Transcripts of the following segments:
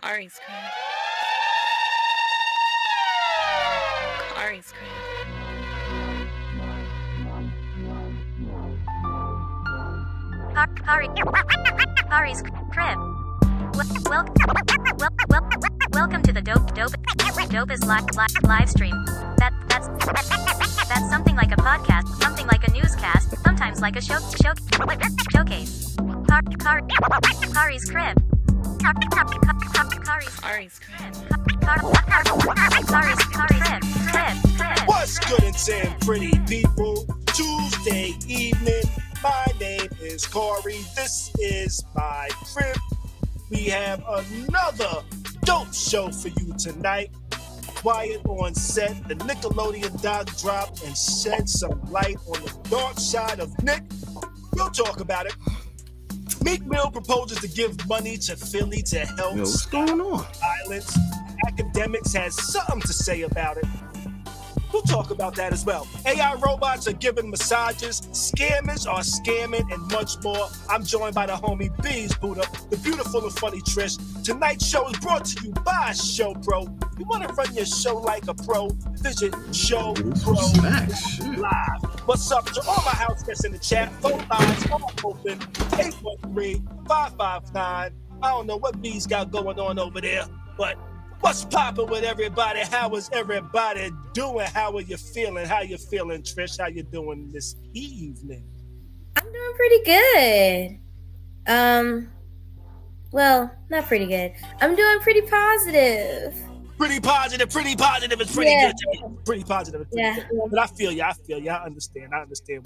Khary's crib. Khary's crib. Khary's crib. Welcome to the dopest live stream. That's something like a podcast, something like a newscast, sometimes like a showcase. Khary's crib. Khary's crib. What's good and saying, pretty people? Tuesday evening. My name is Khary. This is my crib. We have another dope show for you tonight. Quiet on set, the Nickelodeon Doc dropped and shed some light on the dark side of Nick. We'll talk about it. Meek Mill proposes to give money to Philly to help what's going on? violence. Academics has something to say about it. We'll talk about that as well. AI robots are giving massages, scammers are scamming, and much more. I'm joined by the homie Bees Buddha, the beautiful and funny Trish. Tonight's show is brought to you by Show Pro. You want to run your show like a pro? Visit Show Pro Live. What's up to all my house guests in the chat? Phone lines are open. 813-559. I don't know what Bees got going on over there, but what's poppin' with everybody? How is everybody doing? How are you feeling? How you feeling, Trish? How you doing this evening? I'm doing pretty good. Well, not pretty good. I'm doing pretty positive. Pretty positive. It's pretty good to me. Pretty positive. Good. But I feel you. I understand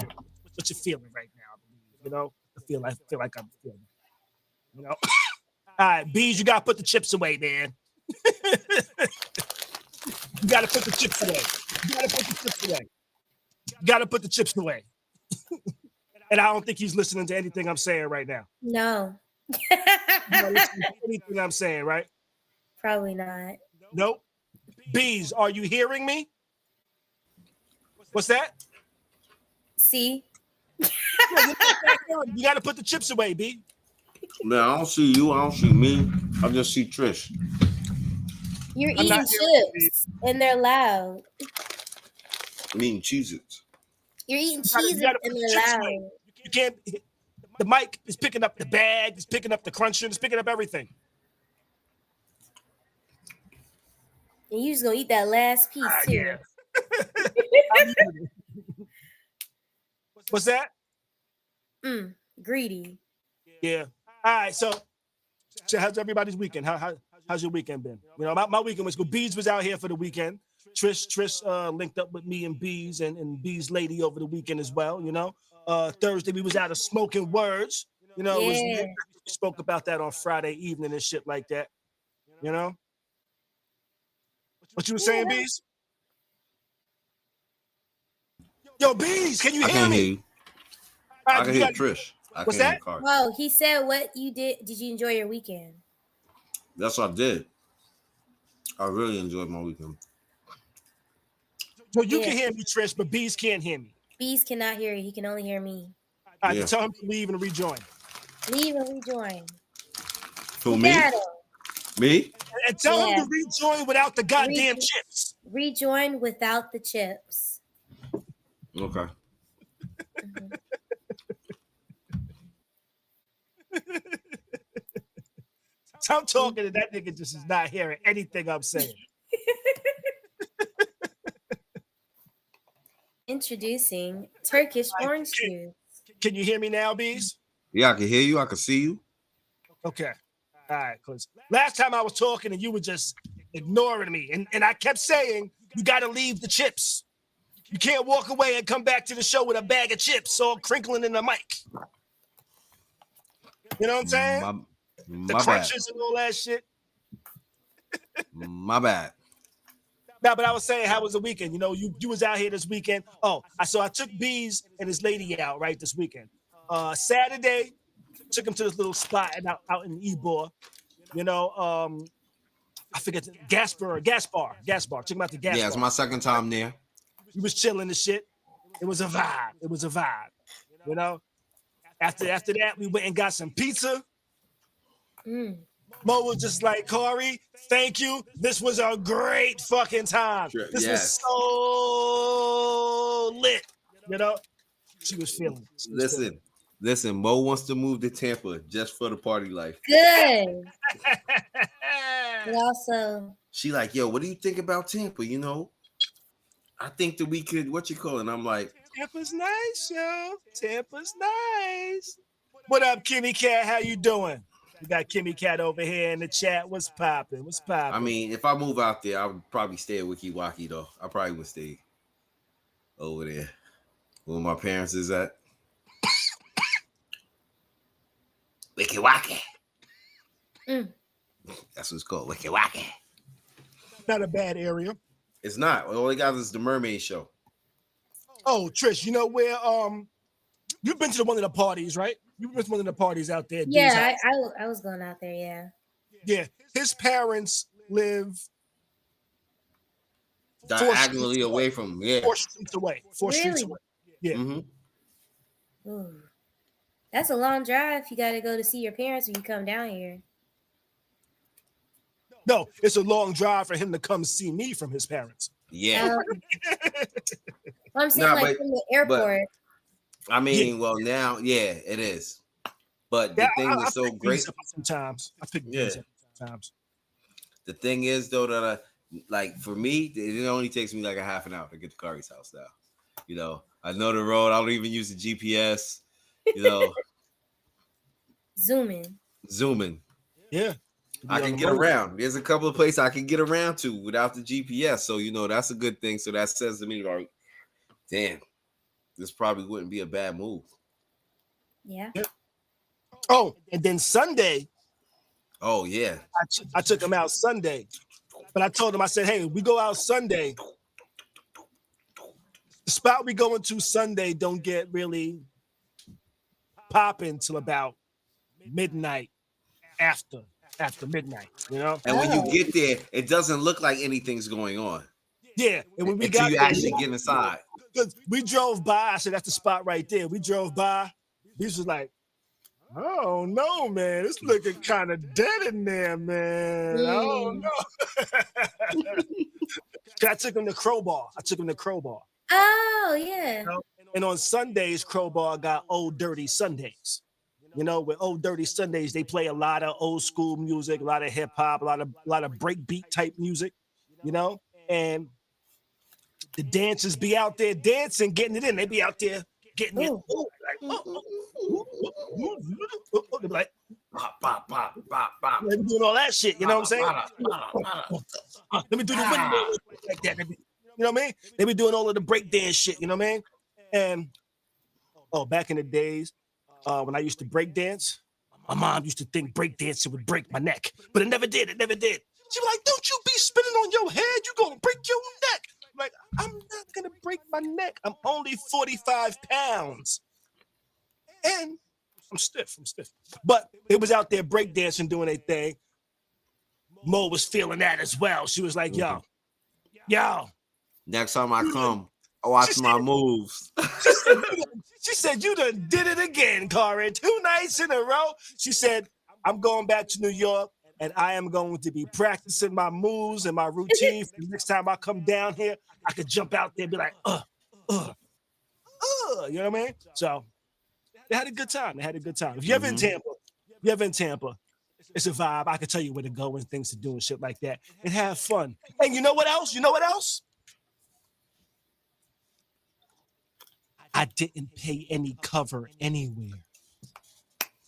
what you're feeling right now. You know, I feel like I'm feeling. You know. All right, Bees, you gotta put the chips away, man. You gotta put the chips away. And I don't think he's listening to anything I'm saying right now. No. You're not listening to anything I'm saying, right? Probably not. Nope. Bees, are you hearing me? What's that? See? You gotta put the chips away, B. Man, I don't see you. I don't see me. I just see Trish. You're eating chips and they're loud. I'm eating Cheez-Its. You're eating Cheez-Its and they're loud. You can't. The mic is picking up the bag. It's picking up the crunching. It's picking up everything. And you just gonna eat that last piece too. Yeah. What's that? Greedy. Yeah. All right. So how's everybody's weekend? How's your weekend been? You know, my weekend was good. Bees was out here for the weekend. Trish linked up with me and Bees and Bees lady over the weekend as well. Thursday we was out of Smoking Words. It was Yeah. we spoke about that on Friday evening and shit like that. What you were saying, Bees? Yo, Bees, can you I hear can't me? hear you. I can hear Trish. I What's can't that? hear Khary. Oh, he said what you did. Did you enjoy your weekend? That's what I did. I really enjoyed my weekend. So you can hear me, Trish, but Bees can't hear me. Bees cannot hear you. He can only hear me. All right, tell him to leave and rejoin. Leave and rejoin. Who, me? Me? And tell him to rejoin without the goddamn chips. Rejoin without the chips. Okay. I'm talking and that nigga just is not hearing anything I'm saying. Introducing Turkish orange juice. Can you hear me now, Bees? Yeah, I can hear you. I can see you. Okay. All right, because last time I was talking and you were just ignoring me. And I kept saying, you got to leave the chips. You can't walk away and come back to the show with a bag of chips all crinkling in the mic. You know what I'm saying? The crunches and all that shit. My bad. No, but I was saying, how was the weekend? You was out here this weekend. Oh, I took Bees and his lady out, right, this weekend. Saturday, took him to this little spot out in Ybor. I forget, gas bar. Took him out to gas bar. Yeah, it's my second time there. He was chilling and shit. It was a vibe. After that, we went and got some pizza. Mo was just like, Khary, thank you. This was a great fucking time. Sure, this was so lit. She was feeling it. Listen, Mo wants to move to Tampa just for the party life. Good. But also, she like, yo, what do you think about Tampa? I think that we could, what you call it? And I'm like, Tampa's nice, yo. Tampa's nice. What up, Kimmy Cat? How you doing? We got Kimmy Cat over here in the chat. What's popping? I mean, if I move out there, I would probably stay at Wiki Waki, though. I probably would stay over there where my parents is at. Wiki Waki. That's what it's called, Wiki Waki. Not a bad area. It's not. All they got is the Mermaid Show. Oh, Trish, you know where you've been to one of the parties, right? You've been to one of the parties out there. Yeah, I was going out there, yeah. Yeah. His parents live diagonally away from him. Yeah. 4 streets away. 4 streets away. Yeah. Mm-hmm. Ooh. That's a long drive. You got to go to see your parents when you come down here. No, it's a long drive for him to come see me from his parents. Yeah. I'm saying from the airport. I mean, well, now, yeah, it is. But the thing is so great. Sometimes I pick these up sometimes. The thing is, though, that for me, it only takes me like a half an hour to get to Khary's house now. I know the road. I don't even use the GPS. Zooming. Yeah. I can get around. There's a couple of places I can get around to without the GPS. So, that's a good thing. So that says to me, like, damn, this probably wouldn't be a bad move. Yeah. Oh, and then Sunday. Oh, yeah. I took him out Sunday. But I told him, I said, hey, we go out Sunday. The spot we go into Sunday don't get really popping till about midnight after midnight, And when you get there, it doesn't look like anything's going on. Yeah, and when we until got you there, actually get inside. Because we drove by, I said, that's the spot right there. We drove by. This was like, oh no, man, it's looking kind of dead in there, man. Oh no. I took him to Crowbar. Oh yeah. And on Sundays, Crowbar got Old Dirty Sundays. With Old Dirty Sundays, they play a lot of old school music, a lot of hip hop, a lot of breakbeat type music, and the dancers be out there dancing, getting it in. They be out there getting it. They be like, They be doing all that shit. You know what I'm saying? Let me do the window like that. You know what I mean? They be doing all of the breakdance shit. You know what I mean? And back in the days when I used to break dance, my mom used to think breakdancing would break my neck, but it never did. It never did. She was like, "Don't you be spinning on your head? You gonna break your neck?" I'm like, I'm not gonna break my neck. I'm only 45 pounds, and I'm stiff. But they was out there breakdancing, doing their thing. Mo was feeling that as well. She was like, "Yo." Next time I come, I watch my moves. She said, "You done did it again, Khary. 2 nights in a row." She said, "I'm going back to New York, and I am going to be practicing my moves and my routine. For the next time I come down here, I could jump out there and be like, you know what I mean?" So they had a good time. If you're ever in Tampa, it's a vibe. I can tell you where to go and things to do and shit like that, and have fun. And you know what else? I didn't pay any cover anywhere.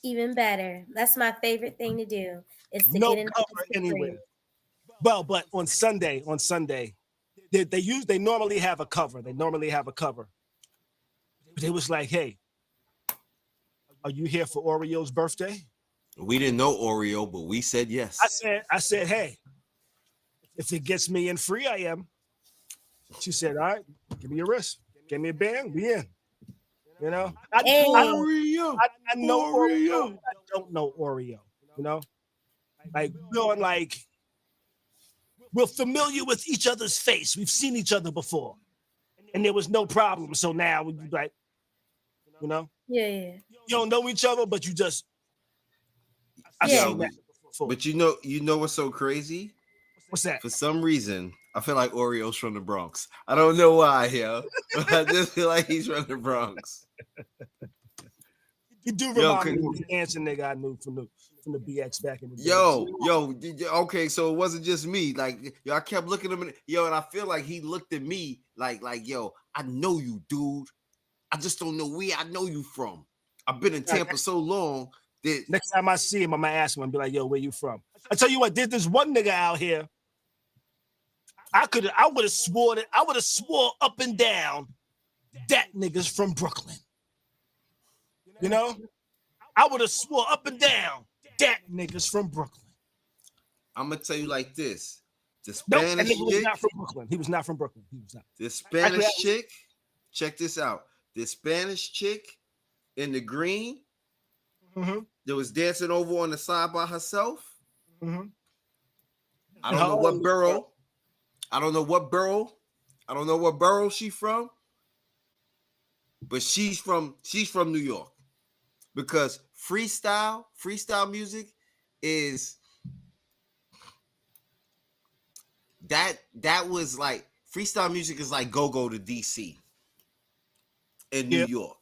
Even better. That's my favorite thing to do. Is to No get in cover anywhere. Well, but on Sunday, they normally have a cover. But it was like, "Hey, are you here for Oreo's birthday?" We didn't know Oreo, but we said yes. I said, "Hey, if it gets me in free, I am." She said, "All right, give me your wrist. Give me a band. We in." You know, I know Oreo. I don't know Oreo. You know, like we're familiar with each other's face. We've seen each other before, and there was no problem. So now we like, you know, Yeah. you don't know each other, but you just. But you know what's so crazy? What's that? For some reason, I feel like Oreo's from the Bronx. I don't know why, yo. But I just feel like he's from the Bronx. You do remind me of the dancing nigga I knew from the BX back in the day. Yo, okay, so it wasn't just me. Like, yo, I kept looking at him, and I feel like he looked at me like, yo, I know you, dude. I just don't know where I know you from. I've been in Tampa so long that next time I see him, I'm gonna ask him and be like, "Yo, where you from?" I tell you what, there's this one nigga out here. I would have swore up and down that nigga's from Brooklyn. You know, I would have swore up and down that nigga's from Brooklyn. I'm gonna tell you like this: the Spanish chick was not from Brooklyn. He was not from Brooklyn. He was not. The Spanish chick. Check this out: the Spanish chick in the green that was dancing over on the side by herself. I don't know what borough. I don't know what borough she's from, but she's from New York, because freestyle music is that was like freestyle music is like go to DC in New York.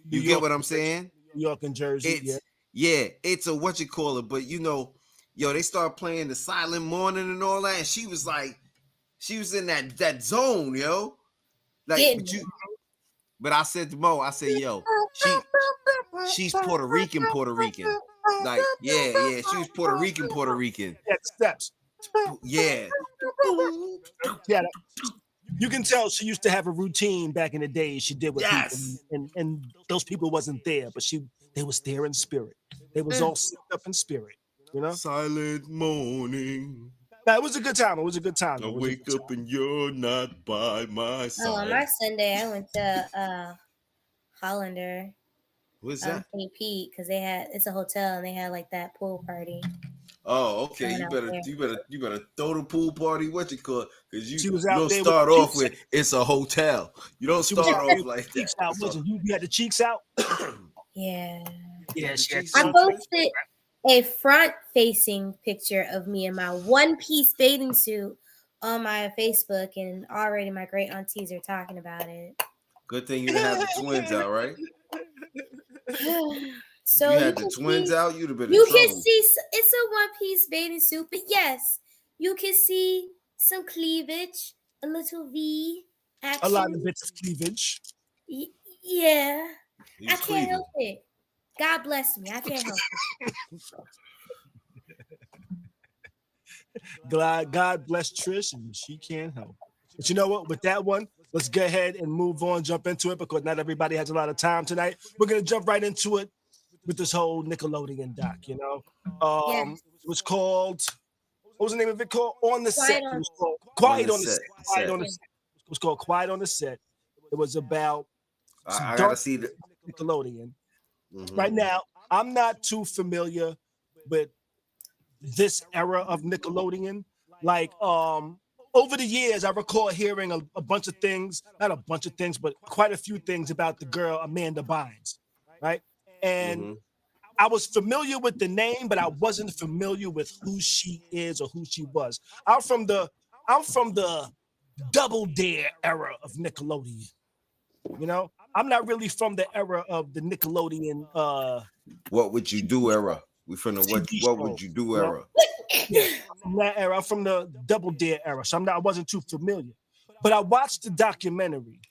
You get what I'm saying? New York and Jersey. It's a what you call it, but you know, they start playing the Silent Morning and all that, and she was in that zone, yo. Like, but I said to Mo, I said, yo, she's Puerto Rican. Like, yeah, she was Puerto Rican. Yeah, steps. Yeah. You can tell she used to have a routine back in the day she did with people, and those people wasn't there, but they was there in spirit. They was all synced up in spirit, you know? Silent morning. It was a good time. I wake up and you're not by my side. On my Sunday, I went to Hollander. What's that? St. Pete, because it's a hotel and they had like that pool party. Oh, okay. You better throw the pool party. What you call it? Because you don't there start off with it's a hotel. You don't start off like that. Out, you had the cheeks out. Yeah. I posted a front-facing picture of me in my one-piece bathing suit on my Facebook, and already my great aunties are talking about it. Good thing you didn't have the twins out, right? So you had the twins out, you'd have been in trouble. You can see it's a one-piece bathing suit, but yes, you can see some cleavage, a little V action. A lot of bits of cleavage. Yeah. I can't help it. God bless me. I can't help it. God bless Trish, and she can't help. But you know what? With that one, let's go ahead and move on, jump into it, because not everybody has a lot of time tonight. We're gonna jump right into it with this whole Nickelodeon doc. You know, Yes. it was called. What was the name of it called? On the Set. Quiet It on was called Quiet on the Set. Quiet on the Set. Set. It was called Quiet on the Set. It was about some I dark gotta see the Nickelodeon. Right now, I'm not too familiar with this era of Nickelodeon. Like, over the years, I recall hearing a bunch of things, not a bunch of things, but quite a few things about the girl Amanda Bynes, right? And I was familiar with the name, but I wasn't familiar with who she is or who she was. I'm from the Double Dare era of Nickelodeon. You know, I'm not really from the era of the Nickelodeon. What Would You Do era. We from the what Would You Do era. Yeah, from that era. I'm from the Double Dare era, so I wasn't too familiar. But I watched the documentary,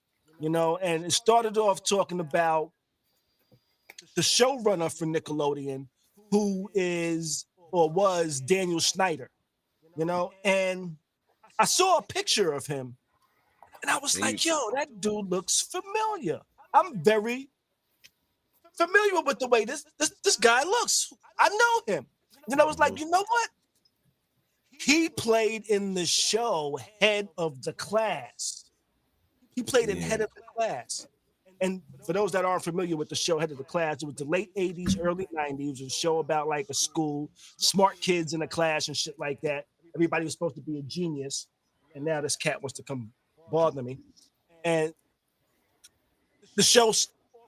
you know, and it started off talking about the showrunner for Nickelodeon, who is or was Daniel Snyder, you know, and I saw a picture of him, and I was like, yo, that dude looks familiar. I'm very familiar with the way this guy looks. I know him. And then I was like, you know what? He played in the show Head of the Class. He played in Head of the Class. And for those that aren't familiar with the show Head of the Class, it was the late 80s, early 90s. It was a show about like a school, smart kids in a class and shit like that. Everybody was supposed to be a genius. And now this cat wants to come bother me. And the show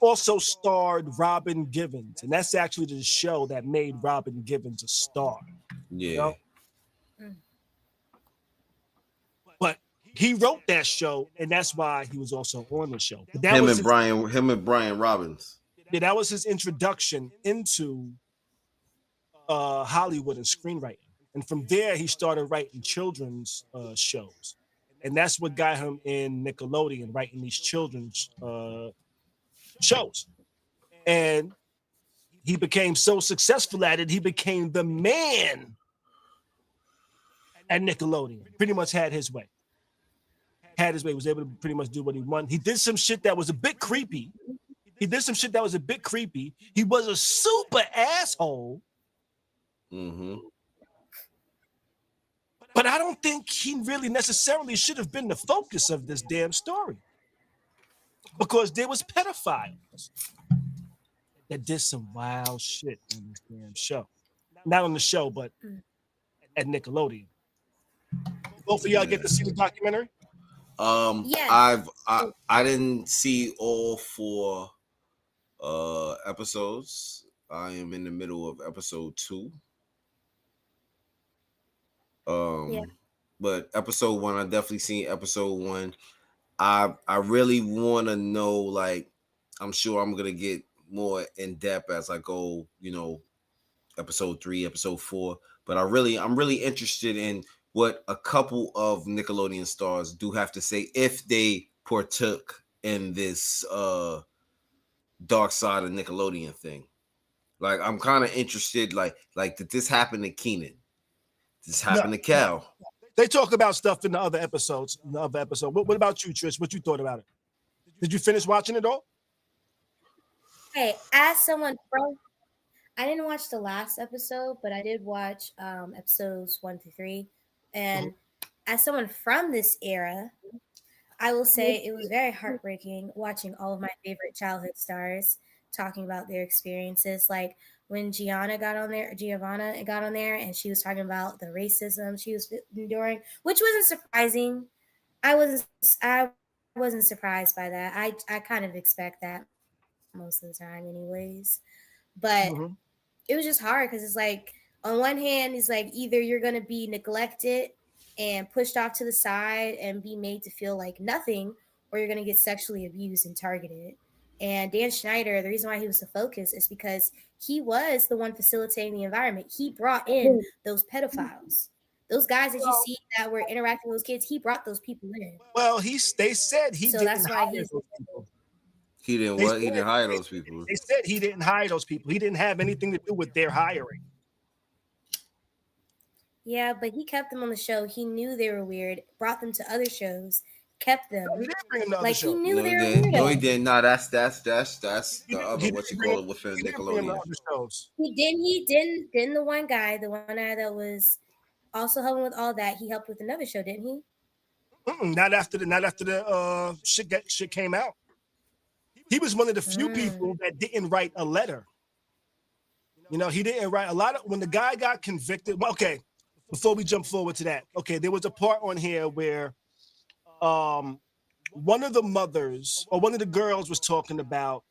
also starred Robin Givens. And that's actually the show that made Robin Givens a star. Yeah. You know? But he wrote that show, and that's why he was also on the show. But that him was and Brian Robbins. Yeah, that was his introduction into Hollywood and screenwriting. And from there, he started writing children's shows. And that's what got him in Nickelodeon, writing these children's shows. And he became so successful at it, he became the man at Nickelodeon. Pretty much had his way. Was able to pretty much do what he wanted. He did some shit that was a bit creepy. He was a super asshole. But I don't think he really necessarily should have been the focus of this damn story. Because there was pedophiles that did some wild shit in this damn show. Not on the show, but at Nickelodeon. Both of y'all get to see the documentary? Yes. I didn't see all 4 episodes. I am in the middle of episode 2. But episode 1, I definitely seen episode 1. I really want to know, like, I'm sure I'm gonna get more in depth as I go, you know, episode 3, episode 4. But I'm really interested in what a couple of Nickelodeon stars do have to say if they partook in this dark side of Nickelodeon thing. Like, I'm kind of interested, like did this happen to Keenan? Did this happen to Cal? They talk about stuff in the other episodes. What about you, Trish? What you thought about it? Did you finish watching it all? Hey, as someone from, I didn't watch the last episode, but I did watch episodes 1 through 3. And as someone from this era, I will say it was very heartbreaking watching all of my favorite childhood stars talking about their experiences. Like when Giovanna got on there and she was talking about the racism she was enduring, which wasn't surprising. I wasn't surprised by that. I kind of expect that most of the time anyways. But it was just hard because it's like, on one hand, it's like either you're going to be neglected and pushed off to the side and be made to feel like nothing, or you're going to get sexually abused and targeted. And Dan Schneider, the reason why he was the focus is because he was the one facilitating the environment. He brought in those pedophiles. Those guys that you see that were interacting with those kids, he brought those people in. Well, they said he so didn't that's why hire those people. He didn't what? He didn't hire those people. They said he didn't hire those people. He didn't have anything to do with their hiring. Yeah, but he kept them on the show. He knew they were weird. Brought them to other shows. Kept them. No, he didn't bring them to other like shows. he knew No, they he were didn't. weird. No, he didn't. No, that's the other He what you didn't call it within he didn't bring them to Nickelodeon. other shows. He didn't the one guy that was also helping with all that. He helped with another show, didn't he? Not after the shit came out. He was one of the few people that didn't write a letter. You know, he didn't write a lot of when the guy got convicted. Well, okay, before we jump forward to that, okay, there was a part on here where one of the mothers or one of the girls was talking about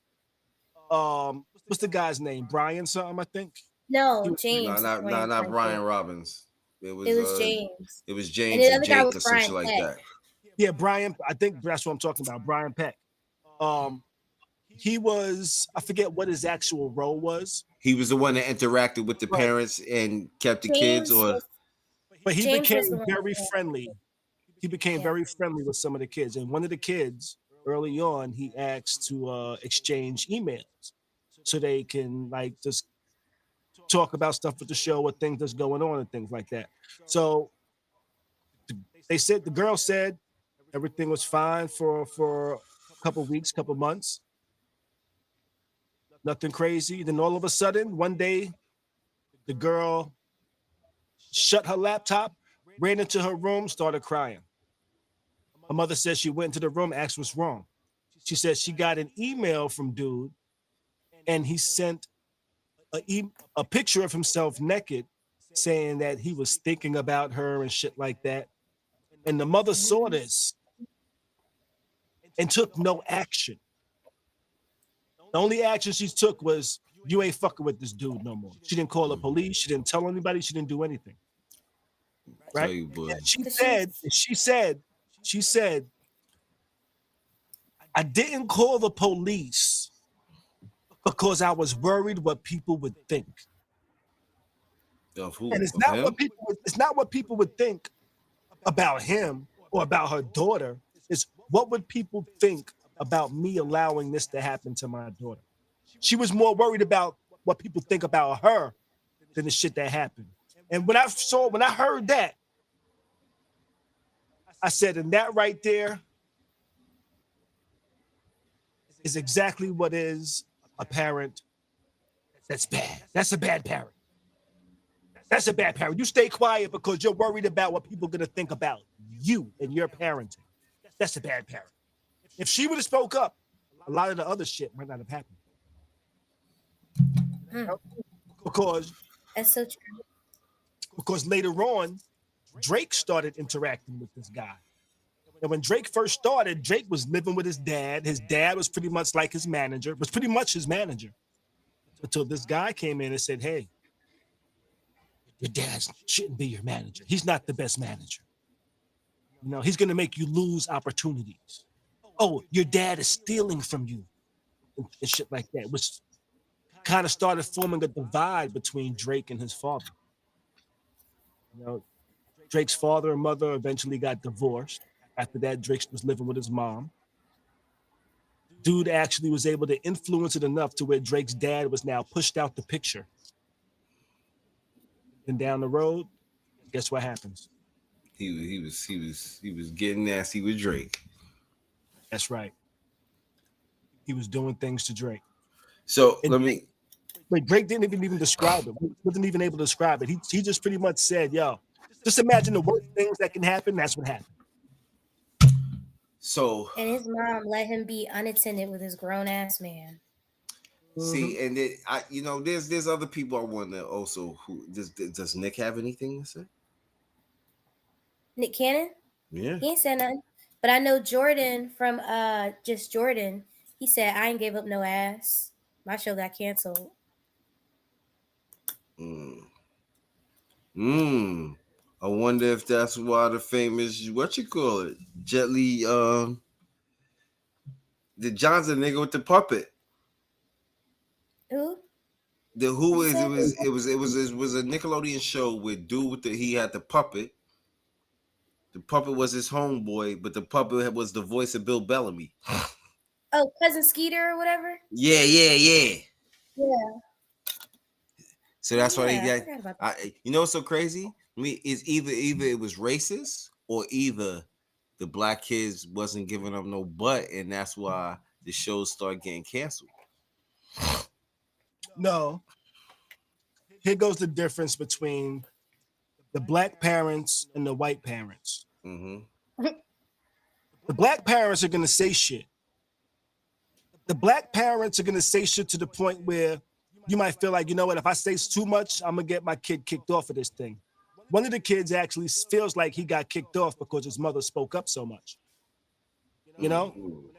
what's the guy's name? Brian something, I think. No, James. No, not Brian Robbins. It was James. It was James and Jake or something like that. Yeah, Brian. I think that's what I'm talking about. Brian Peck. He was, I forget what his actual role was. He was the one that interacted with the parents and kept the kids, but he became very friendly. He became very friendly with some of the kids, and one of the kids early on, he asked to exchange emails so they can like just talk about stuff with the show, what things that's going on, and things like that. So the girl said everything was fine for a couple weeks, couple months. Nothing crazy. Then all of a sudden, one day, the girl shut her laptop, ran into her room, started crying. Her mother says she went into the room, asked what's wrong. She said she got an email from dude, and he sent a picture of himself naked, saying that he was thinking about her and shit like that. And the mother saw this and took no action. The only action she took was, you ain't fucking with this dude no more. She didn't call the police. She didn't tell anybody. She didn't do anything. Right? You, boy. She said, I didn't call the police because I was worried what people would think. Of who? And it's not what people would think about him or about her daughter. It's what would people think about me allowing this to happen to my daughter. She was more worried about what people think about her than the shit that happened. And when I heard that, I said, and that right there is exactly what is a parent that's bad. That's a bad parent. That's a bad parent. You stay quiet because you're worried about what people are going to think about you and your parenting. That's a bad parent. If she would have spoke up, a lot of the other shit might not have happened. Because that's so true. Because later on, Drake started interacting with this guy. And when Drake first started, Drake was living with his dad. His dad was pretty much like his manager, was pretty much his manager. Until this guy came in and said, hey, your dad shouldn't be your manager. He's not the best manager. You know, he's going to make you lose opportunities. Oh, your dad is stealing from you and shit like that, which kind of started forming a divide between Drake and his father. You know, Drake's father and mother eventually got divorced. After that, Drake was living with his mom. Dude actually was able to influence it enough to where Drake's dad was now pushed out the picture. And down the road, guess what happens? He was getting nasty with Drake. That's right. He was doing things to Drake. So Drake didn't even describe it. He wasn't even able to describe it. He just pretty much said, yo, just imagine the worst things that can happen. That's what happened. So and his mom let him be unattended with his grown ass man. See, and there's other people I wonder also who does Nick have anything to say? Nick Cannon? Yeah. He ain't said nothing. But I know Jordan from Just Jordan, he said, I ain't gave up no ass. My show got canceled. I wonder if that's why the famous, Jet Li, the Johnson nigga with the puppet. Who? It was a Nickelodeon show with dude he had the puppet. The puppet was his homeboy, but the puppet was the voice of Bill Bellamy. Oh, Cousin Skeeter or whatever. Yeah. Yeah. So that's why they Yeah, I got. forgot about that. You know what's so crazy? I mean, it's either it was racist or either the black kids wasn't giving them no butt, and that's why the shows start getting canceled. No. Here goes the difference between the black parents and the white parents. Mm-hmm. The black parents are going to say shit. The black parents are going to say shit to the point where you might feel like, you know what, if I say too much, I'm going to get my kid kicked off of this thing. One of the kids actually feels like he got kicked off because his mother spoke up so much. You know,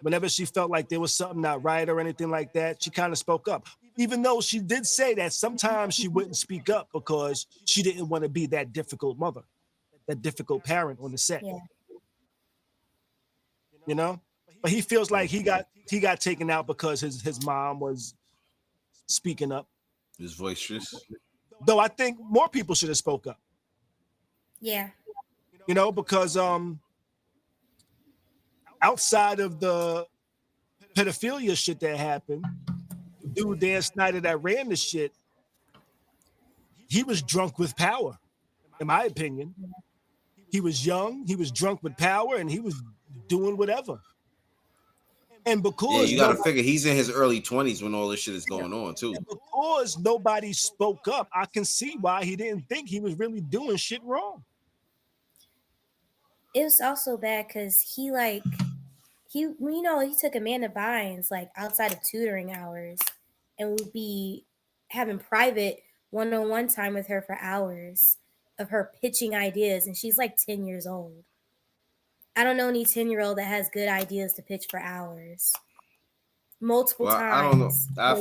whenever she felt like there was something not right or anything like that, she kind of spoke up. Even though she did say that sometimes she wouldn't speak up because she didn't want to be that difficult mother, that difficult parent on the set. Yeah. You know, but he feels like he got taken out because his mom was speaking up. His boisterous. Though I think more people should have spoke up. Yeah. You know, because outside of the pedophilia shit that happened, the dude Dan Snyder that ran the shit, he was drunk with power, in my opinion. He was young, he was drunk with power, and he was doing whatever. And because you got to figure he's in his early 20s when all this shit is going on too. Because nobody spoke up, I can see why he didn't think he was really doing shit wrong. It was also bad because he took Amanda Bynes like outside of tutoring hours and would be having private one-on-one time with her for hours of her pitching ideas, and she's like 10 years old. I don't know any 10-year-old that has good ideas to pitch for hours. Multiple times. I don't know. I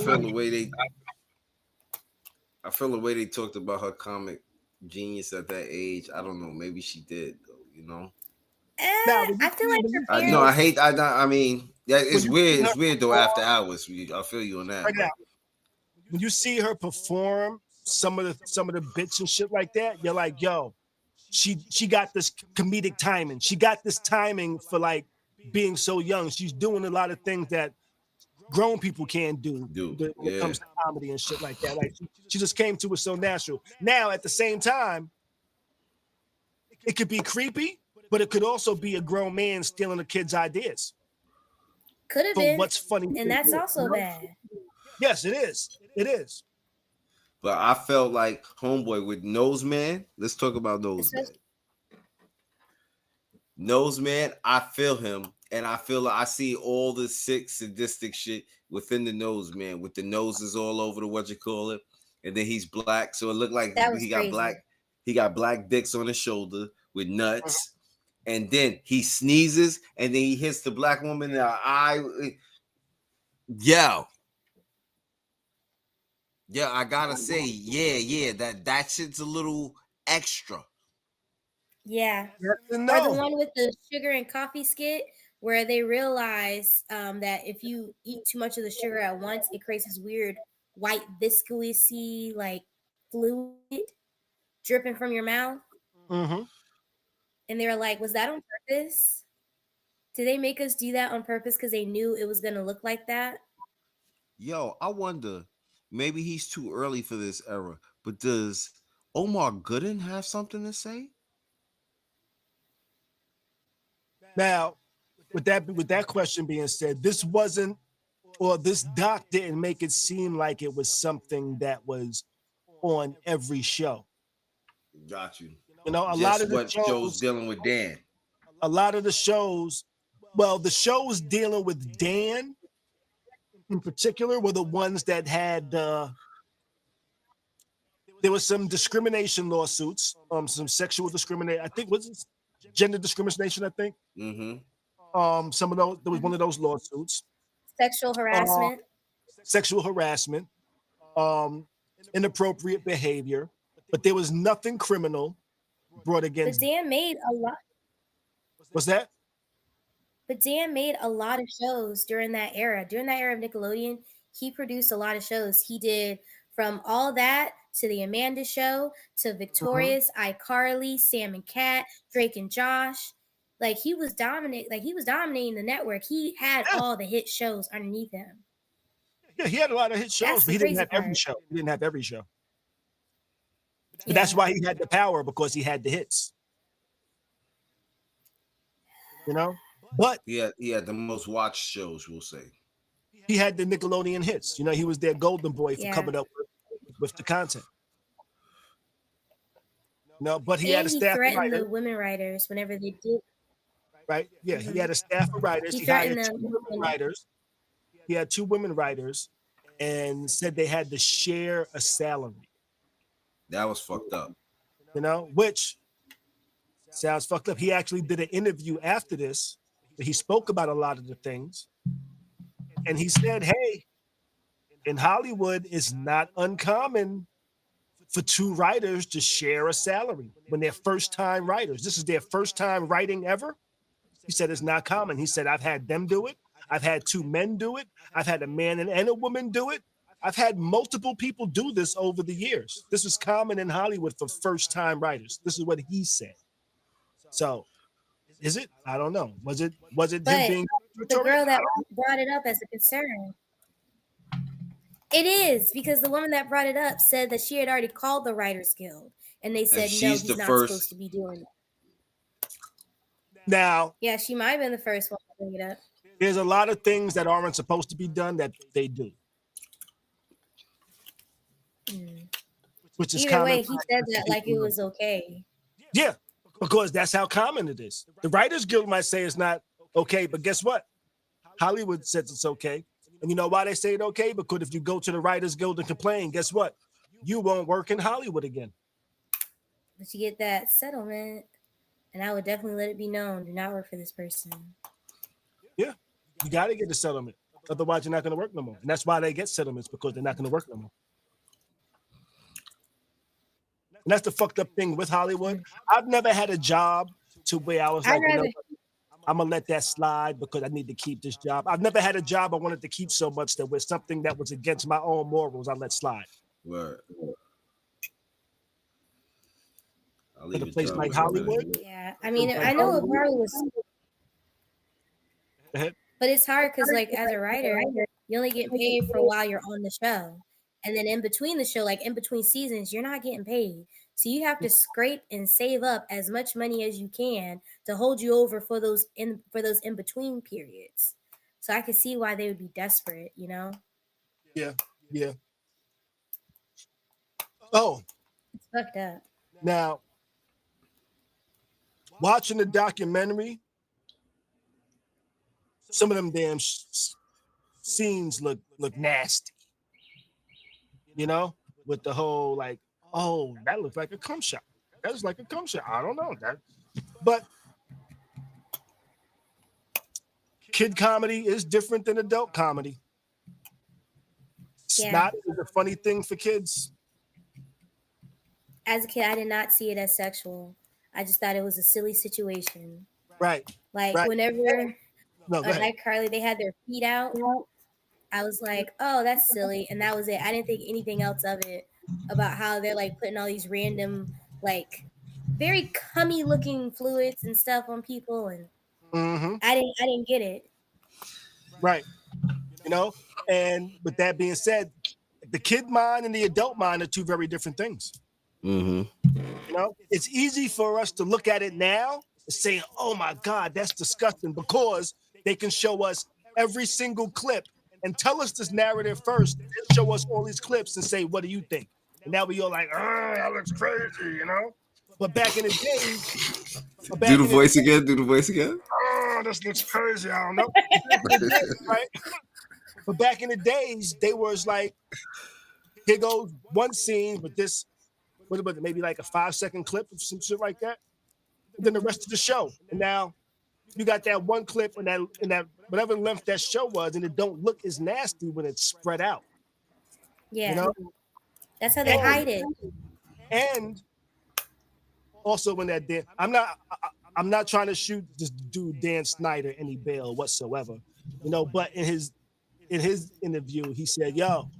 feel the way they talked about her comic genius at that age. I don't know. Maybe she did, though, you know. I feel like her parents... I mean, it's weird. It's weird though. After hours, I feel you on that. Right now, when you see her perform some of the bits and shit like that, you're like, yo, she got this comedic timing. She got this timing for like being so young. She's doing a lot of things that grown people can't do when it comes to comedy and shit like that. Like she just came to it so natural. Now, at the same time, it could be creepy, but it could also be a grown man stealing a kid's ideas. Could have been. What's funny, and that's also bad. Yes, it is. It is. But I felt like Homeboy with Nose Man. Let's talk about Nose Man. Nose Man, I feel him, and I feel like I see all the sick, sadistic shit within the Nose Man, with the noses all over the and then he's black, so it looked like he got black. He got black dicks on his shoulder with nuts, and then he sneezes, and then he hits the black woman in the eye. Yeah, I gotta say, that shit's a little extra. Yeah. Or the one with the sugar and coffee skit where they realize that if you eat too much of the sugar at once, it creates this weird white viscousy like fluid dripping from your mouth. Mm-hmm. And they were like, was that on purpose? Did they make us do that on purpose because they knew it was going to look like that? Yo, I wonder, maybe he's too early for this era, but does Omar Gooden have something to say? Now, with that question being said, this doc didn't make it seem like it was something that was on every show. Got you. You know, a lot of the shows dealing with Dan. A lot of the shows, the shows dealing with Dan in particular were the ones that had there was some discrimination lawsuits, some sexual discrimination. I think was it gender discrimination. I think. Mm-hmm. Some of those. There was one of those lawsuits. Sexual harassment. Inappropriate behavior, but there was nothing criminal brought against. But Dan made a lot. What's that? But Dan made a lot of shows during that era. During that era of Nickelodeon, he produced a lot of shows. He did from All That to The Amanda Show to Victorious, iCarly, Sam and Cat, Drake and Josh. Like he was dominating the network. He had all the hit shows underneath him. Yeah, he had a lot of hit shows, but he didn't have every show. He didn't have every show. But that's why he had the power, because he had the hits. You know? But he had the most watched shows, we'll say. He had the Nickelodeon hits. You know, he was their golden boy for coming up with the content. No, but he had a staff of writers. He threatened the women writers whenever they did. Right? Yeah, he had a staff of writers. He hired 2 women writers. He had 2 women writers and said they had to share a salary. That was fucked up. You know, which sounds fucked up. He actually did an interview after this. He spoke about a lot of the things. And he said, hey, in Hollywood, it's not uncommon for 2 writers to share a salary when they're first-time writers. This is their first time writing ever. He said it's not common. He said, I've had them do it. I've had 2 men do it. I've had a man and a woman do it. I've had multiple people do this over the years. This is common in Hollywood for first-time writers. This is what he said. So, is it? I don't know. Was it him being the girl that brought it up as a concern? It is, because the woman that brought it up said that she had already called the Writers Guild, and they said no, he's not supposed to be doing that. Now, yeah, she might have been the first one to bring it up. There's a lot of things that aren't supposed to be done that they do. Which is either way, he said that like it was okay. Yeah, because that's how common it is. The Writers Guild might say it's not okay, but guess what? Hollywood says it's okay. And you know why they say it okay? Because if you go to the Writers Guild and complain, guess what? You won't work in Hollywood again. But you get that settlement, and I would definitely let it be known, do not work for this person. Yeah, you got to get the settlement. Otherwise, you're not going to work no more. And that's why they get settlements, because they're not going to work no more. And that's the fucked up thing with Hollywood. I've never had a job to where I was like, you know, I'm going to let that slide because I need to keep this job. I've never had a job I wanted to keep so much that was something that was against my own morals, I let slide. Right. At a place like Hollywood? Yeah, I mean, I know it probably was, but it's hard because, like, as a writer, you only get paid for while you're on the show. And then in between the show, like in between seasons, you're not getting paid. So you have to scrape and save up as much money as you can to hold you over for those in between periods. So I can see why they would be desperate, you know? Yeah, yeah. Oh. It's fucked up. Now, watching the documentary, some of them damn scenes look nasty. You know, with the whole like, oh, that looks like a cum shot. That looks like a cum shot. I don't know that, but kid comedy is different than adult comedy. Snot is a funny thing for kids. As a kid, I did not see it as sexual. I just thought it was a silly situation. Right. Like whenever iCarly, they had their feet out. I was like, oh, that's silly. And that was it. I didn't think anything else of it, about how they're like putting all these random, like very cummy looking fluids and stuff on people. And I didn't get it. Right. You know, and with that being said, the kid mind and the adult mind are 2 very different things. You know, it's easy for us to look at it now and say, oh my God, that's disgusting, because they can show us every single clip and tell us this narrative first, and show us all these clips and say, what do you think? And now we all like, oh, that looks crazy, you know? But back in the day... Do the voice again. Oh, this looks crazy, I don't know. Right? But back in the days, they was like, here goes one scene with this, what was it, maybe like a 5-second clip of some shit like that. And then the rest of the show. And now you got that one clip and that whatever length that show was, and it don't look as nasty when it's spread out. Yeah, you know? That's how they hide it. And also when that I'm not trying to shoot this dude Dan Snyder any bail whatsoever, you know. But in his interview, he said, "Yo,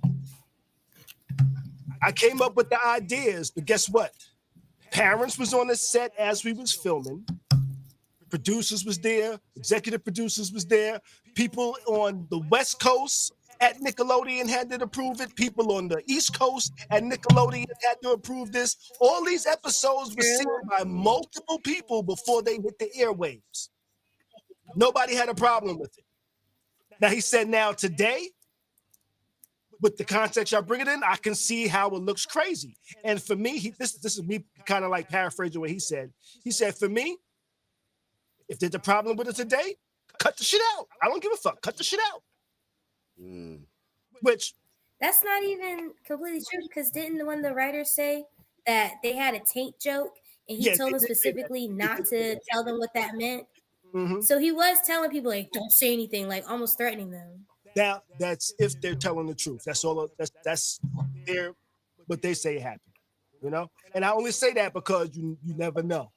I came up with the ideas, but guess what? Parents was on the set as we was filming. producers was there, executive producers was there, people on the West Coast at Nickelodeon had to approve it, people on the East Coast at Nickelodeon had to approve this. All these episodes were seen by multiple people before they hit the airwaves. Nobody had a problem with it. Now he said, now today, with the context y'all bring it in, I can see how it looks crazy. And for me, this is me kind of like paraphrasing what he said. He said, for me, if there's a problem with it today, cut the shit out. I don't give a fuck. Cut the shit out. Which that's not even completely true, because didn't one of the writers say that they had a taint joke and he told them specifically not to tell them what that meant? Mm-hmm. So he was telling people, like, don't say anything, like almost threatening them. Now that's if they're telling the truth. That's all. That's their what they say happened. You know, and I only say that because you never know.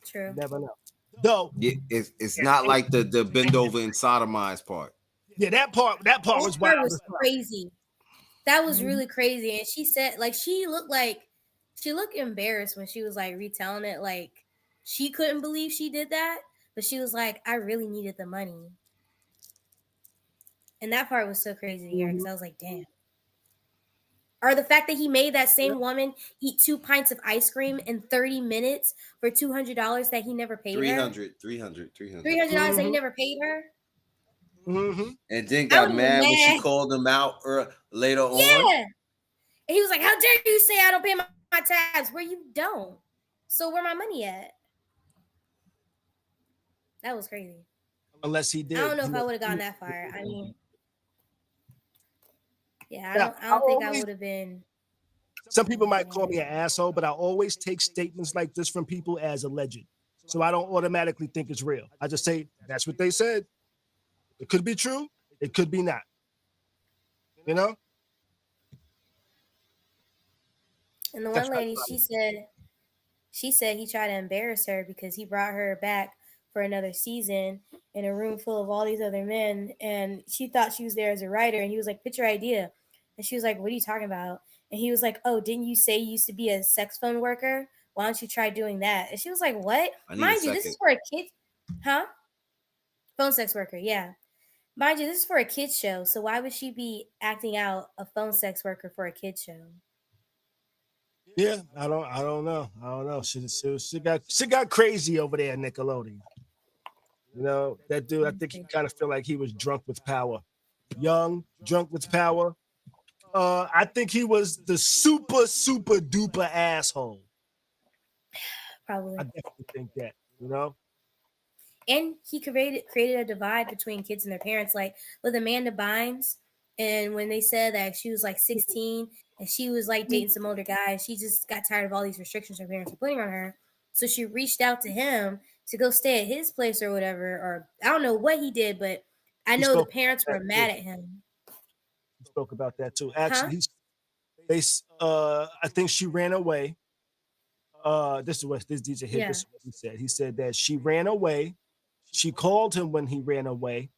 True. You never know. Though it's not like the bend over and sodomize part. Yeah, that part was wild. That was crazy. That was really crazy. And she said, like, she looked embarrassed when she was like retelling it. Like, she couldn't believe she did that, but she was like, I really needed the money. And that part was so crazy to hear, because I was like, damn. Or the fact that he made that same woman eat 2 pints of ice cream in 30 minutes for $200 that he never paid her. $300 that he never paid her. Mm-hmm. And then got mad when she called him out later on. Yeah. And he was like, how dare you say I don't pay my tabs? Where you don't. So where my money at? That was crazy. Unless he did. I don't know if I would have gone that far. I mean, yeah, I don't think I would have been. Some people might call me an asshole, but I always take statements like this from people as alleged. So I don't automatically think it's real. I just say, that's what they said. It could be true. It could be not. You know? And the one lady, she said he tried to embarrass her because he brought her back for another season in a room full of all these other men. And she thought she was there as a writer. And he was like, pitch your idea. And she was like, what are you talking about? And he was like, oh, didn't you say you used to be a sex phone worker? Why don't you try doing that? And she was like, what? Mind you, this is for a kid. Huh? Phone sex worker, yeah. Mind you, this is for a kid's show. So why would she be acting out a phone sex worker for a kid's show? Yeah, I don't know. She got crazy over there at Nickelodeon. You know, that dude, I think he kind of felt like he was drunk with power. Young, drunk with power. I think he was the super duper asshole. Probably. I definitely think that, you know. And he created a divide between kids and their parents, like with Amanda Bynes. And when they said that she was like 16 and she was like dating some older guy, she just got tired of all these restrictions her parents were putting on her. So she reached out to him to go stay at his place or whatever. Or I don't know what he did, but I know the parents were mad at him. He spoke about that too. Actually, I think she ran away. This is what this DJ hit. This is what he said. He said that she ran away. She called him when he ran away.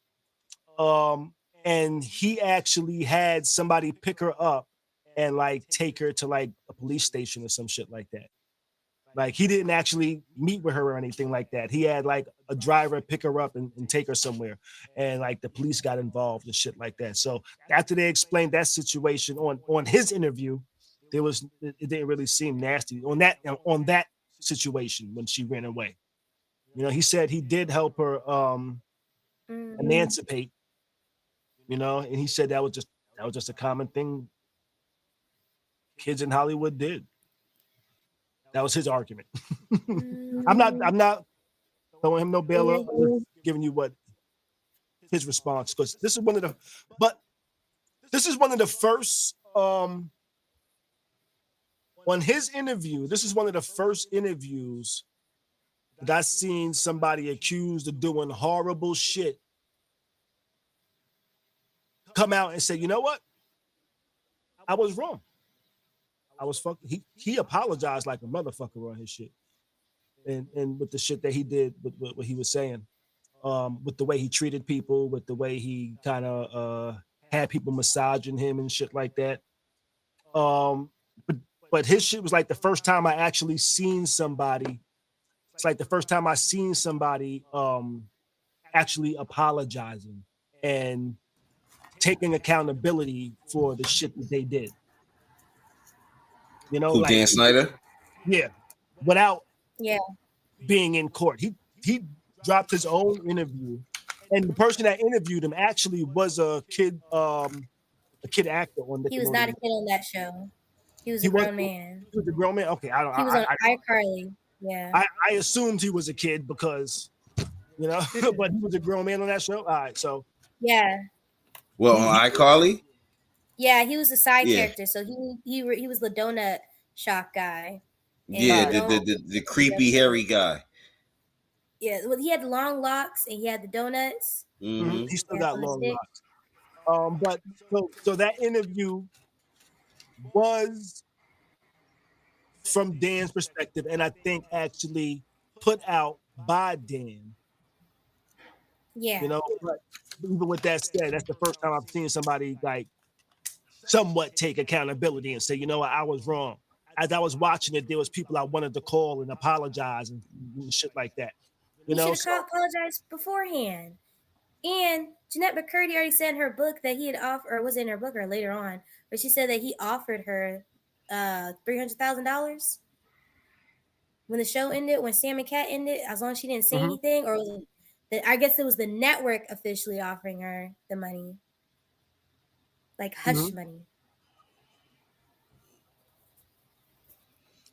And he actually had somebody pick her up and like take her to like a police station or some shit like that. Like he didn't actually meet with her or anything like that. He had like a driver pick her up and take her somewhere. And like the police got involved and shit like that. So after they explained that situation on his interview, it didn't really seem nasty on that situation when she ran away. You know, he said he did help her emancipate. You know, and he said that was just a common thing kids in Hollywood did. That was his argument. I'm not throwing him no bail up. I'm just giving you what his response, because this is one of the first on his interview. This is one of the first interviews that I seen somebody accused of doing horrible shit come out and say, you know what? I was wrong. I was fucking. He apologized like a motherfucker on his shit, and with the shit that he did, with what he was saying, with the way he treated people, with the way he kind of had people massaging him and shit like that. But his shit was like the first time I actually seen somebody it's like the first time I seen somebody actually apologizing and taking accountability for the shit that they did. You know, Who, like Dan Snyder? yeah, without Yeah. being in court. He dropped his own interview, and the person that interviewed him actually was a kid actor on Nickelodeon. He was not a kid on that show. He was He a was grown man. he was a grown man. Okay, He was on iCarly. Yeah. I assumed he was a kid because you know, but he was a grown man on that show. All right, so Yeah. Well, on iCarly? Yeah, he was a side Yeah. character. So he was the donut shop guy. And Yeah, you know, the creepy hairy guy. yeah, well, he had long locks and he had the donuts. Mm-hmm. he still Yeah, got on the long stick. locks. But so that interview was from Dan's perspective, and I think actually put out by Dan. Yeah. You know, but even with that said, that's the first time I've seen somebody like somewhat take accountability and say, you know what, I was wrong. As I was watching it, there was people I wanted to call and apologize and shit like that. He You know, should have apologized beforehand. And Jeanette McCurdy already said in her book that he had offered, or was it in her book or later on, but she said that he offered her $300,000 when the show ended, when Sam and Cat ended, as long as she didn't say anything, or was it I guess it was the network officially offering her the money, like hush money.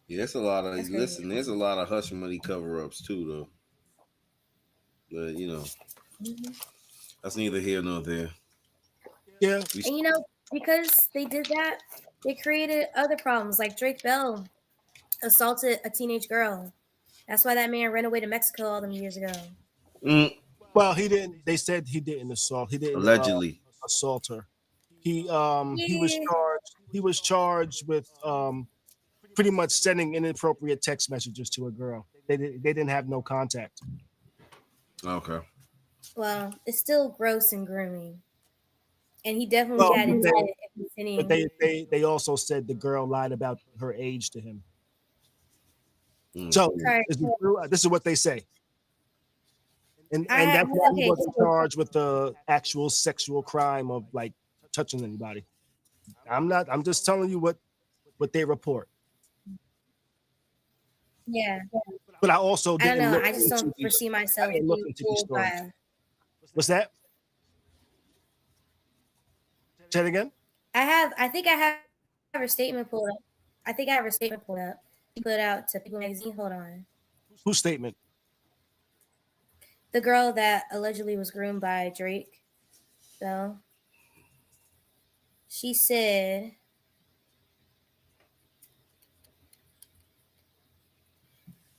Yeah, there's a lot of there's a lot of hush money cover-ups too, though. But you know, that's neither here nor there. Yeah, and you know, because they did that, they created other problems. Like Drake Bell assaulted a teenage girl. That's why that man ran away to Mexico all them years ago. Well, he didn't. They said he didn't assault. He didn't allegedly assault her. He was charged with pretty much sending inappropriate text messages to a girl. They didn't have no contact. Okay. Well, it's still gross and grooming, and he definitely had it. But they also said the girl lied about her age to him. So this is what they say. And that's why he wasn't charged with the actual sexual crime of like touching anybody. I'm just telling you what they report. Yeah. But I also didn't. I don't know. I just don't foresee myself being fooled by. What's that? Say it again. I think I have a statement pulled up. I think I have a statement pulled up. Put out to People Magazine. Hold on. Whose statement? The girl that allegedly was groomed by Drake. So she said,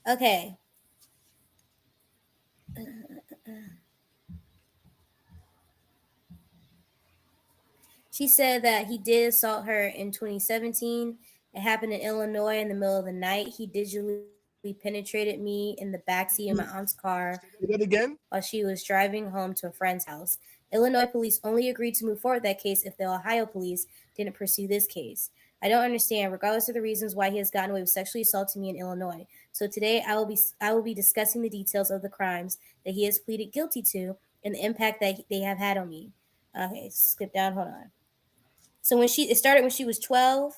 okay. She said that he did assault her in 2017. It happened in Illinois in the middle of the night. He digitally penetrated me in the backseat of my aunt's car. Say that again? While she was driving home to a friend's house. Illinois police only agreed to move forward with that case if the Ohio police didn't pursue this case. I don't understand, regardless of the reasons why he has gotten away with sexually assaulting me in Illinois. So today I will be discussing the details of the crimes that he has pleaded guilty to and the impact that they have had on me. Okay, skip down, hold on. So it started when she was 12.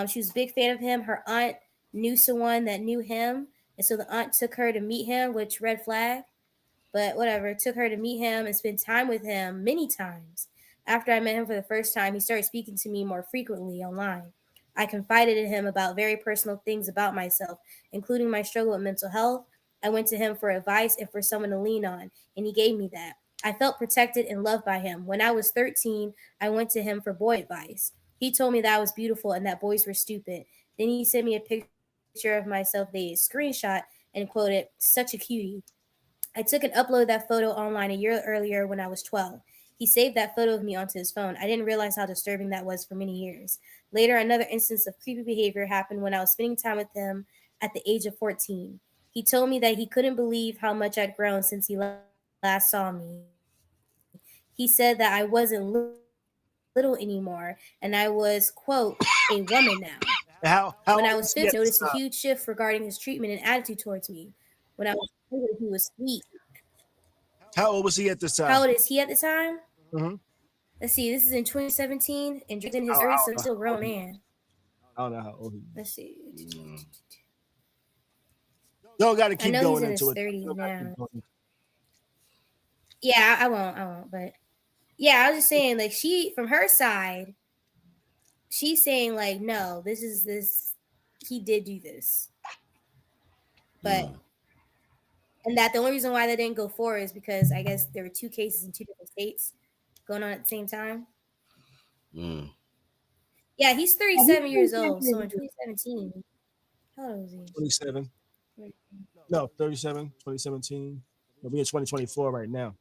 She was a big fan of him. Her aunt knew someone that knew him, and so the aunt took her to meet him, which red flag. But whatever, took her to meet him and spend time with him many times. After I met him for the first time, he started speaking to me more frequently online. I confided in him about very personal things about myself, including my struggle with mental health. I went to him for advice and for someone to lean on, and he gave me that. I felt protected and loved by him. When I was 13, I went to him for boy advice. He told me that I was beautiful and that boys were stupid. Then he sent me a picture of myself, they screenshot, and quoted, "Such a cutie." I took and uploaded that photo online a year earlier when I was 12. He saved that photo of me onto his phone. I didn't realize how disturbing that was for many years. Later, another instance of creepy behavior happened when I was spending time with him at the age of 14. He told me that he couldn't believe how much I'd grown since he last saw me. He said that I wasn't little anymore and I was, quote, a woman now. How when I was 15, I noticed a huge shift regarding his treatment and attitude towards me. when I was younger, he was sweet. How old was he at this time? How old is he at the time? Mm-hmm. Let's see. This is in 2017, and Drake's in his 30s, so he's still a grown man. I don't know how old he is. Let's see. Y'all got to keep going he's into in his 30s now. Yeah, I won't. But yeah, I was just saying, like, she, from her side, she's saying, like, no, he did do this. But, and that the only reason why they didn't go forward is because I guess there were 2 cases in 2 different states going on at the same time. Yeah, he's 37 years old. So in 2017, how old was he? 27. No, 37, 2017. We're in 2024 right now.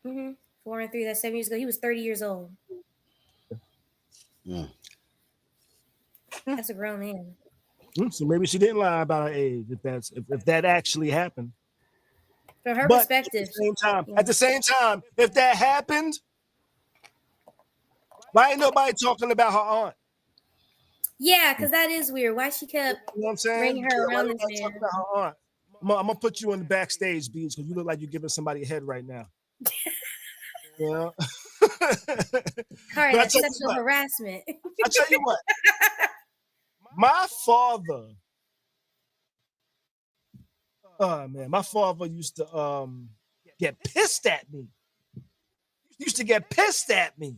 4 and 3, that's 7 years ago. He was 30 years old. That's a grown man. So maybe she didn't lie about her age, if that actually happened. From her perspective. At the same time, if that happened, why ain't nobody talking about her aunt? Yeah, because that is weird. Why she kept bringing her around this man. Talking about her aunt? I'm gonna put you in the backstage, Beats, because you look like you're giving somebody a head right now. Yeah. Khary, that's sexual harassment. I tell you what, my father. Oh man, my father used to get pissed at me. He used to get pissed at me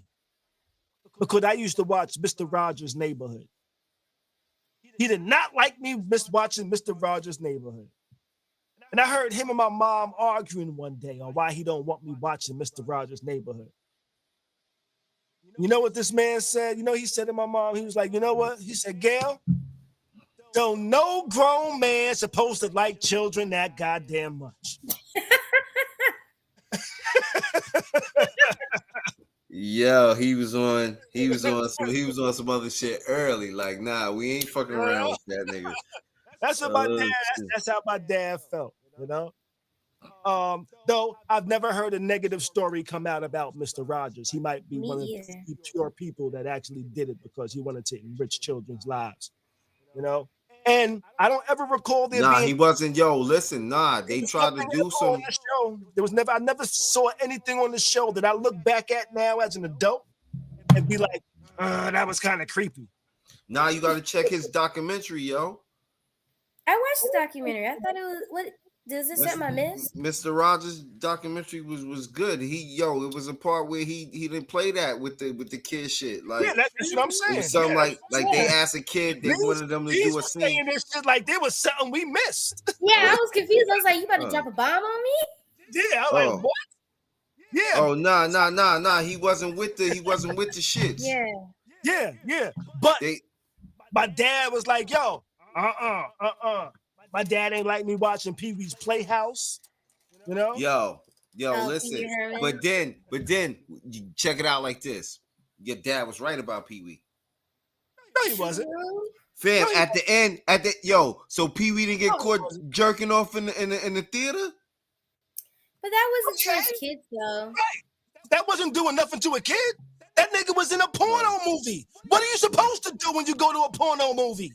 because I used to watch Mr. Rogers' Neighborhood. He did not like me watching Mr. Rogers' Neighborhood. And I heard him and my mom arguing one day on why he don't want me watching Mr. Rogers' Neighborhood. You know what this man said? You know, he said to my mom, he was like, you know what? He said, Gail, don't no grown man supposed to like children that goddamn much. Yo, he was on some other shit early. Like, nah, we ain't fucking around with that nigga. That's what that's how my dad felt, you know. Though I've never heard a negative story come out about Mr. Rogers. He might be one of the pure people that actually did it because he wanted to enrich children's lives, you know. And I don't ever recall there being. He wasn't. Yo, listen, they tried to do some. There was never. I never saw anything on the show that I look back at now as an adult and be like, that was kind of creepy. Nah, you got to check his documentary, yo. I watched the documentary. I thought it was what. Does this set my miss? Mr. Rogers' documentary was good. It was a part where he didn't play that with the kid shit. Like, yeah, that's what I'm saying. It was something like they asked a kid, they wanted them to do a scene. This shit like there was something we missed. Yeah, I was confused. I was like, you about to drop a bomb on me? Yeah, I was like, what? Yeah. Oh, nah. He wasn't with the shits. Yeah. But my dad was like, yo, My dad ain't like me watching Pee Wee's Playhouse, you know? Yo, listen. But then you check it out like this. Your dad was right about Pee Wee. No, he wasn't. Fam, at the end, so Pee Wee didn't get caught jerking off in the theater? But that wasn't towards kids, though. Right. That wasn't doing nothing to a kid. That nigga was in a porno movie. What are you supposed to do when you go to a porno movie?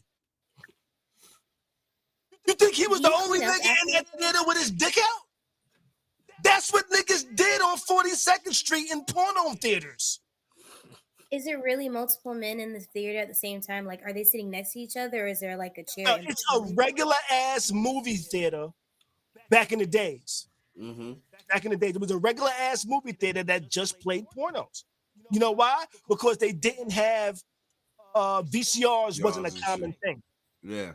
You think he was the only nigga in that theater with his dick out? That's what niggas did on 42nd Street in porno theaters. Is there really multiple men in the theater at the same time? Like, are they sitting next to each other, or is there like a chair? No, it's a regular ass movie theater back in the days. Mm-hmm. Back in the day, there was a regular ass movie theater that just played pornos. You know why? Because they didn't have VCRs wasn't a common thing. Yeah.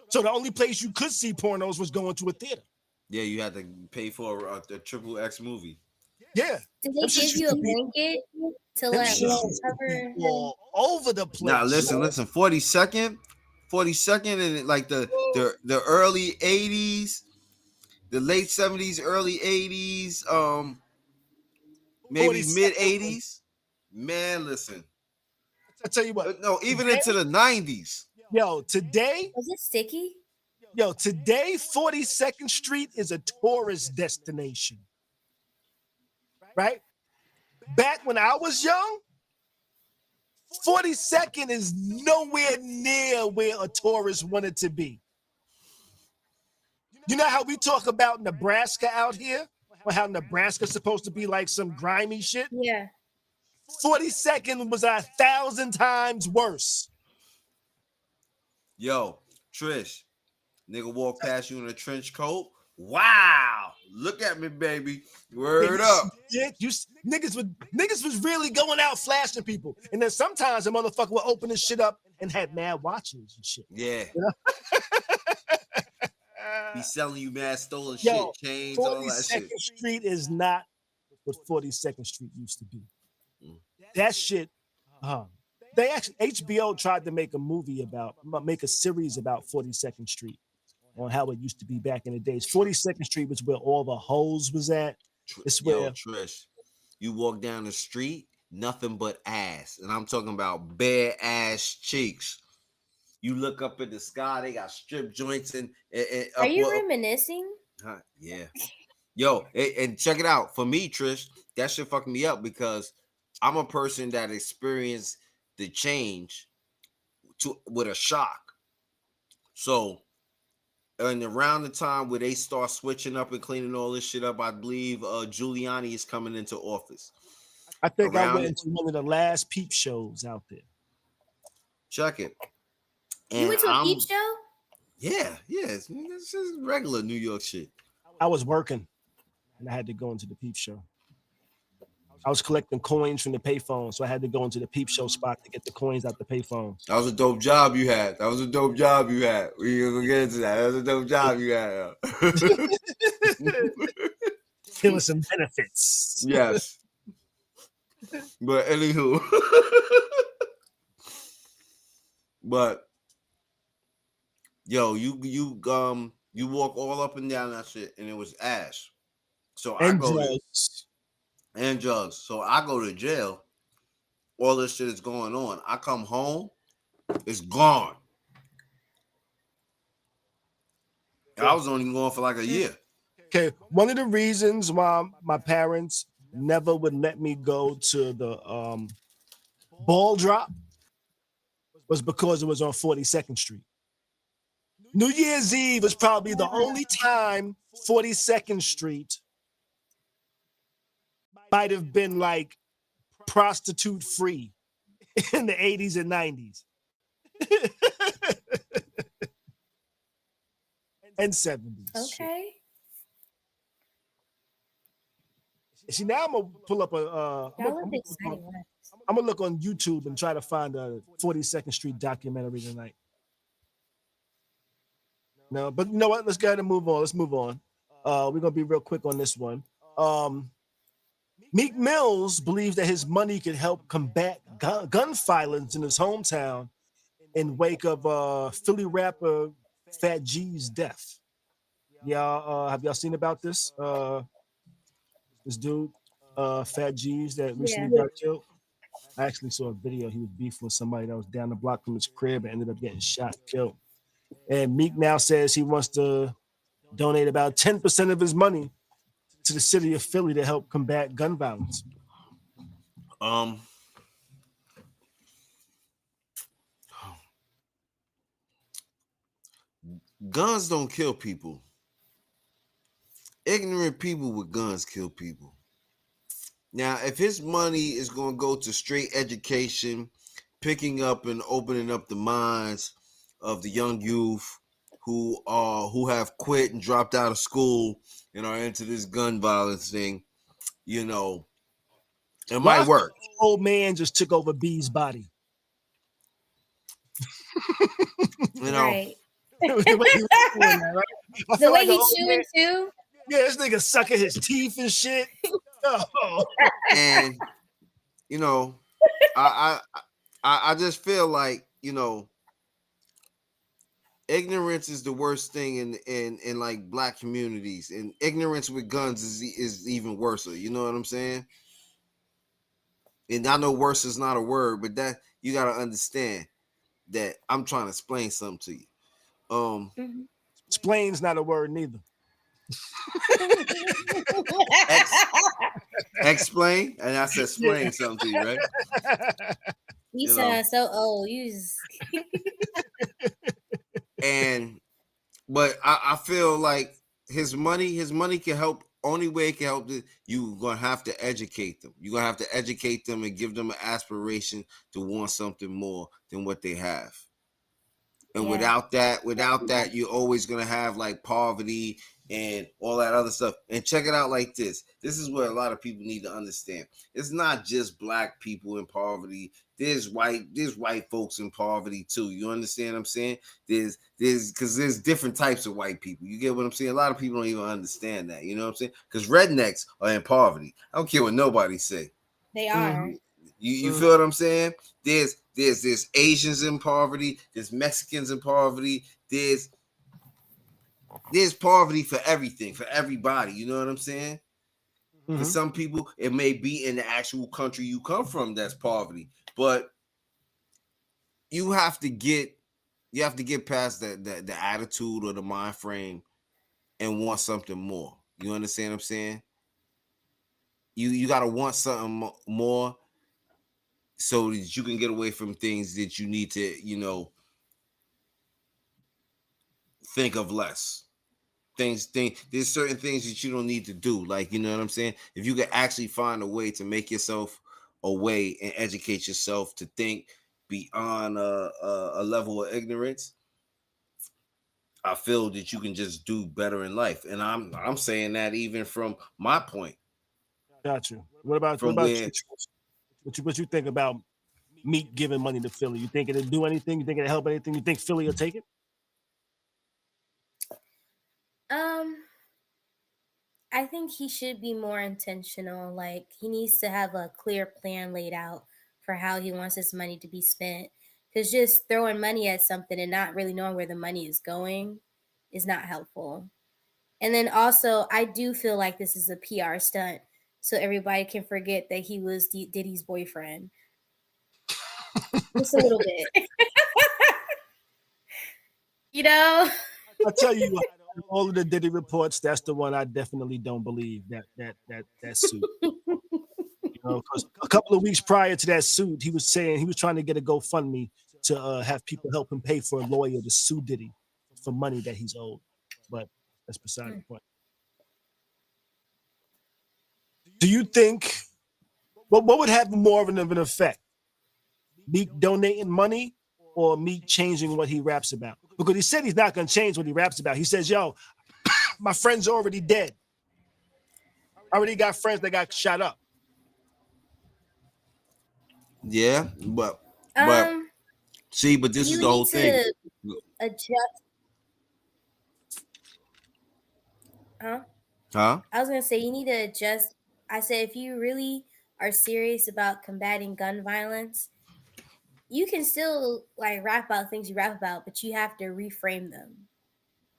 So the only place you could see pornos was going to a theater. Yeah, you had to pay for a triple X movie. Yeah. Did they give you a blanket to let cover all over the place? Now listen. 42nd, and like the early 80s, the late 70s, early 80s, maybe mid 80s. Man, listen. I tell you what. No, even into the 90s. Yo, today. Was it sticky? Yo, today 42nd Street is a tourist destination. Right? Back when I was young, 42nd is nowhere near where a tourist wanted to be. You know how we talk about Nebraska out here? Or how Nebraska's supposed to be like some grimy shit? Yeah. 42nd was 1,000 times worse. Yo, Trish, nigga walk past you in a trench coat. Wow, look at me, baby. Word up. Yeah, niggas was really going out flashing people. And then sometimes a motherfucker would open this shit up and had mad watches and shit. Yeah. You know? Be selling you mad stolen Yo, shit, chains, all that shit. 42nd Street is not what 42nd Street used to be. That shit, they actually, HBO tried to make a series about 42nd Street on how it used to be back in the days. 42nd Street was where all the hoes was at. It's where Yo, Trish, you walk down the street, nothing but ass. And I'm talking about bare ass cheeks. You look up in the sky, they got strip joints and Are you reminiscing? Yeah. Yo, and check it out. For me, Trish, that shit fucked me up because I'm a person that experienced the change with a shock. So, and around the time where they start switching up and cleaning all this shit up, I believe Giuliani is coming into office. I think I went into one of the last peep shows out there. Check it. And you went to a peep show? Yeah. It's just regular New York shit. I was working and I had to go into the peep show. I was collecting coins from the payphone, so I had to go into the peep show spot to get the coins out the payphone. That was a dope job you had. We ain't gonna get into that. That was a dope job you had. There was some benefits. Yes. But anywho. But yo, you walk all up and down that shit, and it was ash. So I go and drugs. So I go to jail. All this shit is going on. I come home, it's gone. I was only going for like a year. Okay, one of the reasons why my parents never would let me go to the ball drop was because it was on 42nd Street. New Year's Eve was probably the only time 42nd Street might have been like prostitute free in the 80s and 90s. And 70s. Okay. See, now I'm gonna pull up I'm gonna look on YouTube and try to find a 42nd Street documentary tonight. No, but you know what? Let's go ahead and move on. Let's move on. We're gonna be real quick on this one. Meek Mills believes that his money could help combat gun violence in his hometown in wake of Philly rapper Fat G's death. Y'all, have y'all seen about this? This dude, Fat G's, that recently got killed. I actually saw a video. He was beefing with somebody that was down the block from his crib and ended up getting shot, killed. And Meek now says he wants to donate about 10% of his money to the city of Philly to help combat gun violence. Guns don't kill people. Ignorant people with guns kill people. Now, if his money is going to go to straight education, picking up and opening up the minds of the young youth who have quit and dropped out of school and are into this gun violence thing, you know, it might work. Old man just took over B's body. You know, Right. The way he was doing that, right? The way he chewing too. Yeah, this nigga sucking his teeth and shit. Oh. And you know, I just feel like, you know, ignorance is the worst thing in like black communities, and ignorance with guns is even worse. You know what I'm saying? And I know worse is not a word, but that you gotta understand that I'm trying to explain something to you. Explain's not a word neither. Explain, and I said explain something to you, right? You sound so old. You just... But I feel like his money can help. Only way it can help is you're gonna have to educate them. You're gonna have to educate them and give them an aspiration to want something more than what they have. And without that, you're always gonna have like poverty and all that other stuff. And check it out like this. This is what a lot of people need to understand. It's not just black people in poverty. There's white folks in poverty too. You understand what I'm saying? There's different types of white people. You get what I'm saying? A lot of people don't even understand that. You know what I'm saying? Because rednecks are in poverty. I don't care what nobody say. They are. You feel what I'm saying? There's Asians in poverty. There's Mexicans in poverty. There's poverty for everything, for everybody. You know what I'm saying? For some people, it may be in the actual country you come from that's poverty, but you have to get past the attitude or the mind frame and want something more. You understand what I'm saying? You got to want something more so that you can get away from things that you need to, think of less. There's certain things that you don't need to do. Like, you know what I'm saying? If you can actually find a way to make yourself a way and educate yourself to think beyond a level of ignorance, I feel that you can just do better in life. And I'm saying that even from my point. Got you. What about you? What you think about Meek giving money to Philly? You think it'll do anything? You think it'll help anything? You think Philly will take it? I think he should be more intentional. Like, he needs to have a clear plan laid out for how he wants his money to be spent. Because just throwing money at something and not really knowing where the money is going is not helpful. And then also, I do feel like this is a PR stunt so everybody can forget that he was Diddy's boyfriend. Just a little bit. I'll tell you, all of the Diddy reports, that's the one I definitely don't believe, that suit. Because a couple of weeks prior to that suit, he was saying he was trying to get a GoFundMe to have people help him pay for a lawyer to sue Diddy for money that he's owed. But that's beside the point. Do you think what would have more of an effect? Meek donating money or Meek changing what he raps about? Because he said he's not going to change what he raps about. He says, yo, my friend's already dead. I already got friends that got shot up. Yeah, but see, but this is the whole thing. Adjust. Huh? I was gonna say you need to adjust. I said if you really are serious about combating gun violence, you can still like rap about things you rap about, but you have to reframe them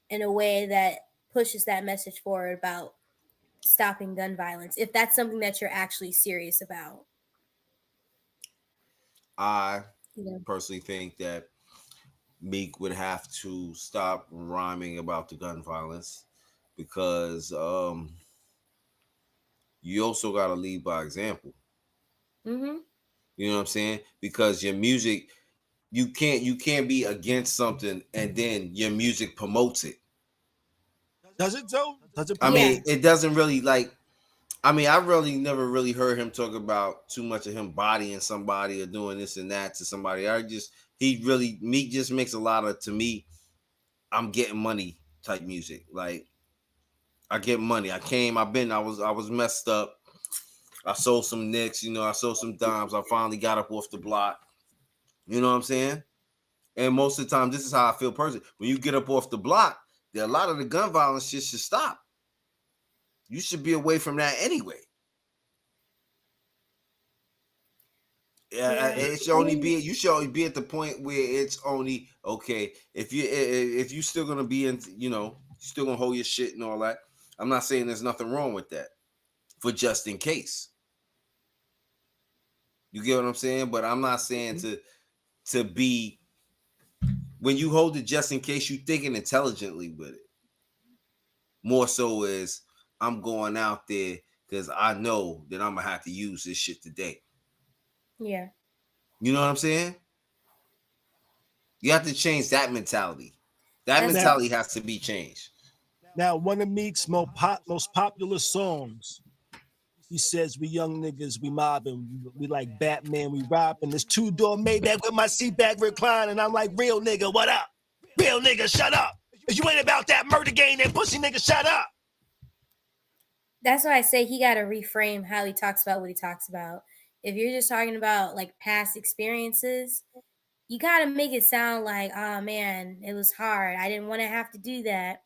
in a way that pushes that message forward about stopping gun violence. If that's something that you're actually serious about. I personally think that Meek would have to stop rhyming about the gun violence because you also got to lead by example. Mm-hmm. You know what I'm saying? Because your music, you can't be against something and then your music promotes it. Does it though? I mean, it doesn't really like. I mean, I really never really heard him talk about too much of him bodying somebody or doing this and that to somebody. Meek just makes a lot of, to me, I'm getting money type music. Like, I get money. I was messed up. I sold some nicks, I sold some dimes. I finally got up off the block. You know what I'm saying? And most of the time, this is how I feel personally. When you get up off the block, a lot of the gun violence shit should stop. You should be away from that anyway. Yeah, it should only be. You should only be at the point where it's only okay if you still gonna be in. Still gonna hold your shit and all that. I'm not saying there's nothing wrong with that, for just in case. You get what I'm saying? But I'm not saying to be. When you hold it just in case, you thinking intelligently with it. More so is I'm going out there because I know that I'm gonna have to use this shit today. Yeah. You know what I'm saying? You have to change that mentality. That mentality has to be changed. Now, one of Meek's most popular songs, he says, "We young niggas, we mobbing, we like Batman, we robbing this two-door Maybach with my seat back recline, and I'm like, real nigga, what up? Real nigga, shut up. If you ain't about that murder game, then pussy nigga, shut up." That's why I say he got to reframe how he talks about what he talks about. If you're just talking about like past experiences, you got to make it sound like, oh man, it was hard. I didn't want to have to do that.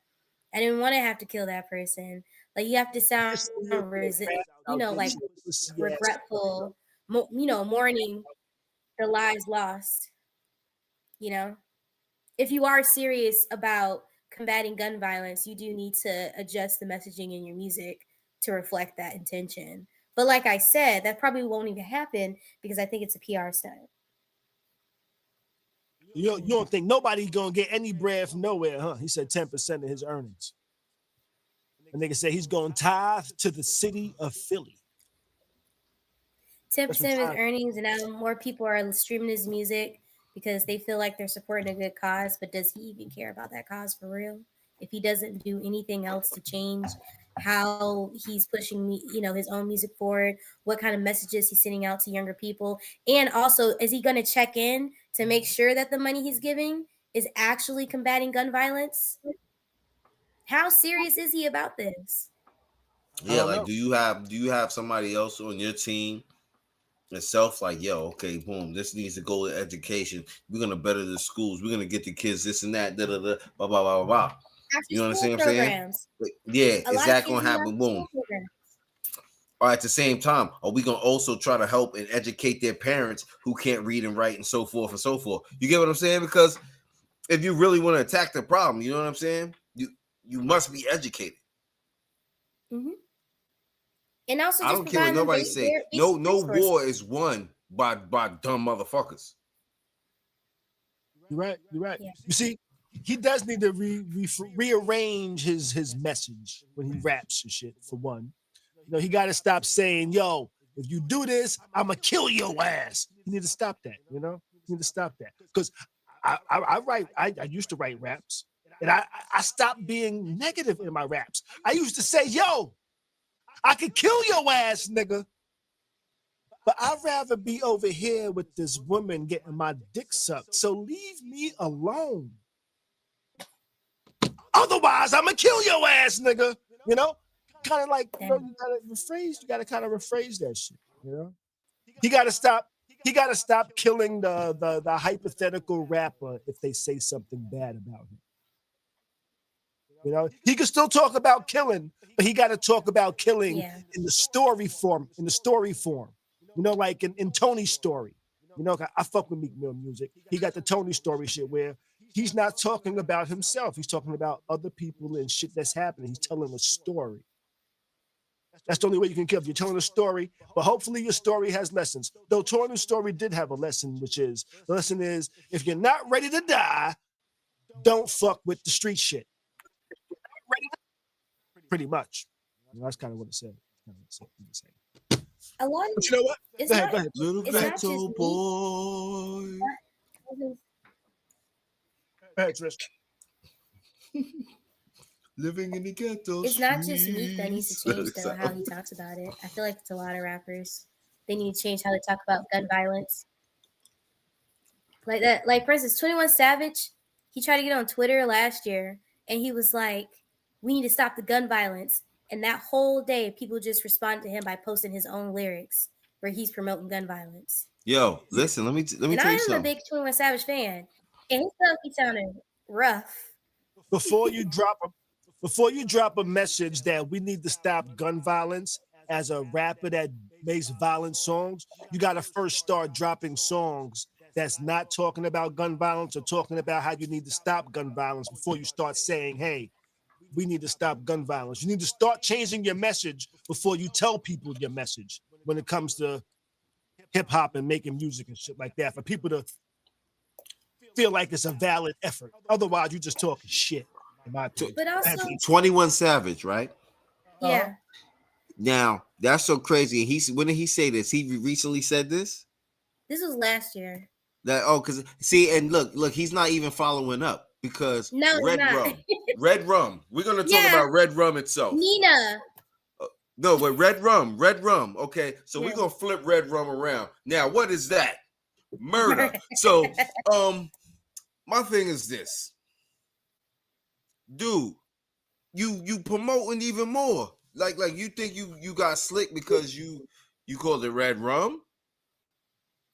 I didn't want to have to kill that person. Like you have to sound, like regretful, mourning the lives lost. If you are serious about combating gun violence, you do need to adjust the messaging in your music to reflect that intention. But like I said, that probably won't even happen because I think it's a PR stunt. You don't think nobody gonna get any bread from nowhere, huh? He said 10% of his earnings. And nigga said he's going tithe to the city of Philly. 10% of his earnings, and now more people are streaming his music because they feel like they're supporting a good cause. But does he even care about that cause for real? If he doesn't do anything else to change how he's pushing his own music forward, what kind of messages he's sending out to younger people, and also, is he going to check in to make sure that the money he's giving is actually combating gun violence? How serious is he about this? Yeah, like do you have somebody else on your team itself like, yo, okay, boom, this needs to go to education. We're gonna better the schools. We're gonna get the kids this and that, blah blah blah blah blah blah. You know what I'm saying? Yeah, is that gonna happen? Boom. Or at the same time, are we gonna also try to help and educate their parents who can't read and write and so forth and so forth? You get what I'm saying? Because if you really want to attack the problem, you know what I'm saying? You must be educated. Mm-hmm. And also, I don't care what nobody say. No war is won by dumb motherfuckers. You're right. Yeah. You see, he does need to rearrange his message when he raps and shit. For one, he got to stop saying, "Yo, if you do this, I'ma kill your ass." You need to stop that. You need to stop that, because I used to write raps, and I stopped being negative in my raps. I used to say, "Yo, I could kill your ass, nigga." But I'd rather be over here with this woman getting my dick sucked. So leave me alone. Otherwise, I'ma kill your ass, nigga. Kind of like, you gotta kind of rephrase that shit. He gotta stop killing the hypothetical rapper if they say something bad about him. He can still talk about killing, but he got to talk about killing in the story form. Like in Tony's story. I fuck with Meek Mill music. He got the Tony story shit where he's not talking about himself. He's talking about other people and shit that's happening. He's telling a story. That's the only way you can kill. If you're telling a story, but hopefully your story has lessons. Though Tony's story did have a lesson, the lesson is, if you're not ready to die, don't fuck with the street shit. Pretty much. That's kind of what it said. A lot of, but you know what? Go ahead. Little ghetto boy. Go ahead, Trish. Living in the ghetto. It's not just Meek that needs to change though how he talks about it. I feel like it's a lot of rappers. They need to change how they talk about gun violence. Like that, like for instance, 21 Savage, he tried to get on Twitter last year and he was like, "We need to stop the gun violence." And that whole day, people just responded to him by posting his own lyrics where he's promoting gun violence. Yo, listen, let me tell you something. I'm a big 21 Savage fan, and his stuff he sounded rough. Before you drop a message that we need to stop gun violence as a rapper that makes violent songs, you got to first start dropping songs that's not talking about gun violence or talking about how you need to stop gun violence before you start saying, "Hey, we need to stop gun violence." You need to start changing your message before you tell people your message when it comes to hip hop and making music and shit like that, for people to feel like it's a valid effort. Otherwise, you're just talking shit. But also 21 Savage, right? Yeah. Now, that's so crazy. When did he say this? He recently said this? This was last year. Because see, and look, he's not even following up. because No, it's red not. rum, red rum. We're gonna talk Yeah. about red rum itself. Nina. No, but red rum. Okay, so Yeah. we're gonna flip red rum around. Now, what is that? Murder. So, my thing is this, dude. You promoting even more. Like you think you got slick because you called it red rum?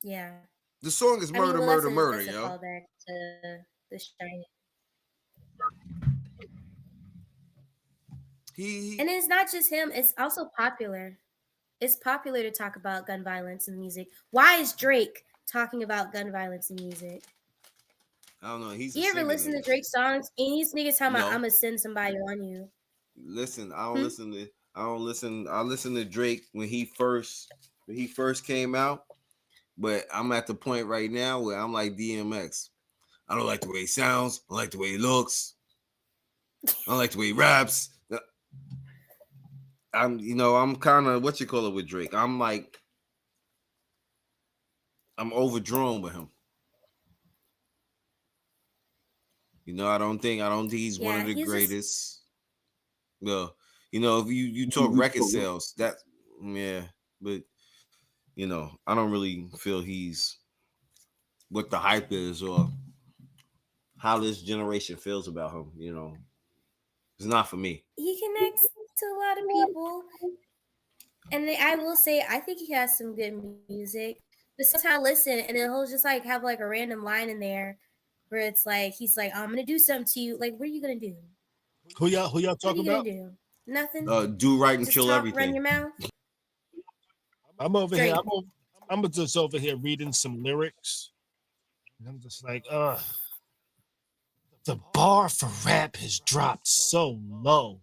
Yeah. The song is murder, murder, murder, that's a yo. callback to the Shining. And it's not just him, it's also popular. It's popular to talk about gun violence in music. Why is Drake talking about gun violence in music? I don't know. You ever listen to Drake songs and these niggas talking about I'm gonna send somebody on you? Listen, I don't listen to. I don't listen. I listen to Drake when he first came out, but I'm at the point right now where I'm like DMX. I don't like the way he sounds. I like the way he looks. I don't like the way he raps. I'm kind of what you call it with Drake. I'm overdrawn with him. I don't think he's one of the greatest. Well, if you talk record sales, but I don't really feel he's what the hype is or how this generation feels about him. It's not for me. He connects to a lot of people. And I will say, I think he has some good music. But sometimes I listen and then he'll just like have like a random line in there where it's like he's like, I'm gonna do something to you. Like, what are you gonna do? Who y'all talking about? What are you gonna do? Nothing. Do right and just kill talk, everything. Run your mouth. I'm over Drake. Here. I'm just over here reading some lyrics. And I'm just like, the bar for rap has dropped so low.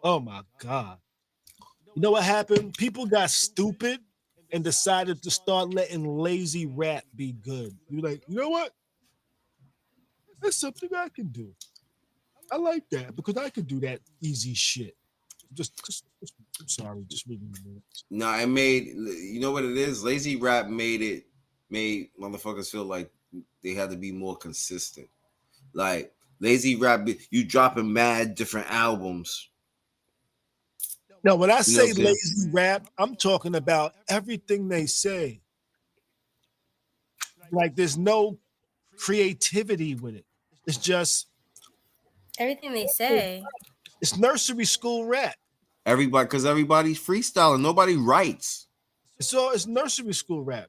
Oh my God. You know what happened? People got stupid and decided to start letting lazy rap be good. You're like, you know what? That's something I can do. I like that because I could do that easy shit. Just I'm sorry, just reading the lyrics. No, it made, you know what it is? Lazy rap made motherfuckers feel like they had to be more consistent. Like lazy rap, you dropping mad different albums. No, when I say lazy rap, I'm talking about everything they say. Like there's no creativity with it. It's just everything they say. It's nursery school rap. Because everybody's freestyling. Nobody writes. So it's nursery school rap.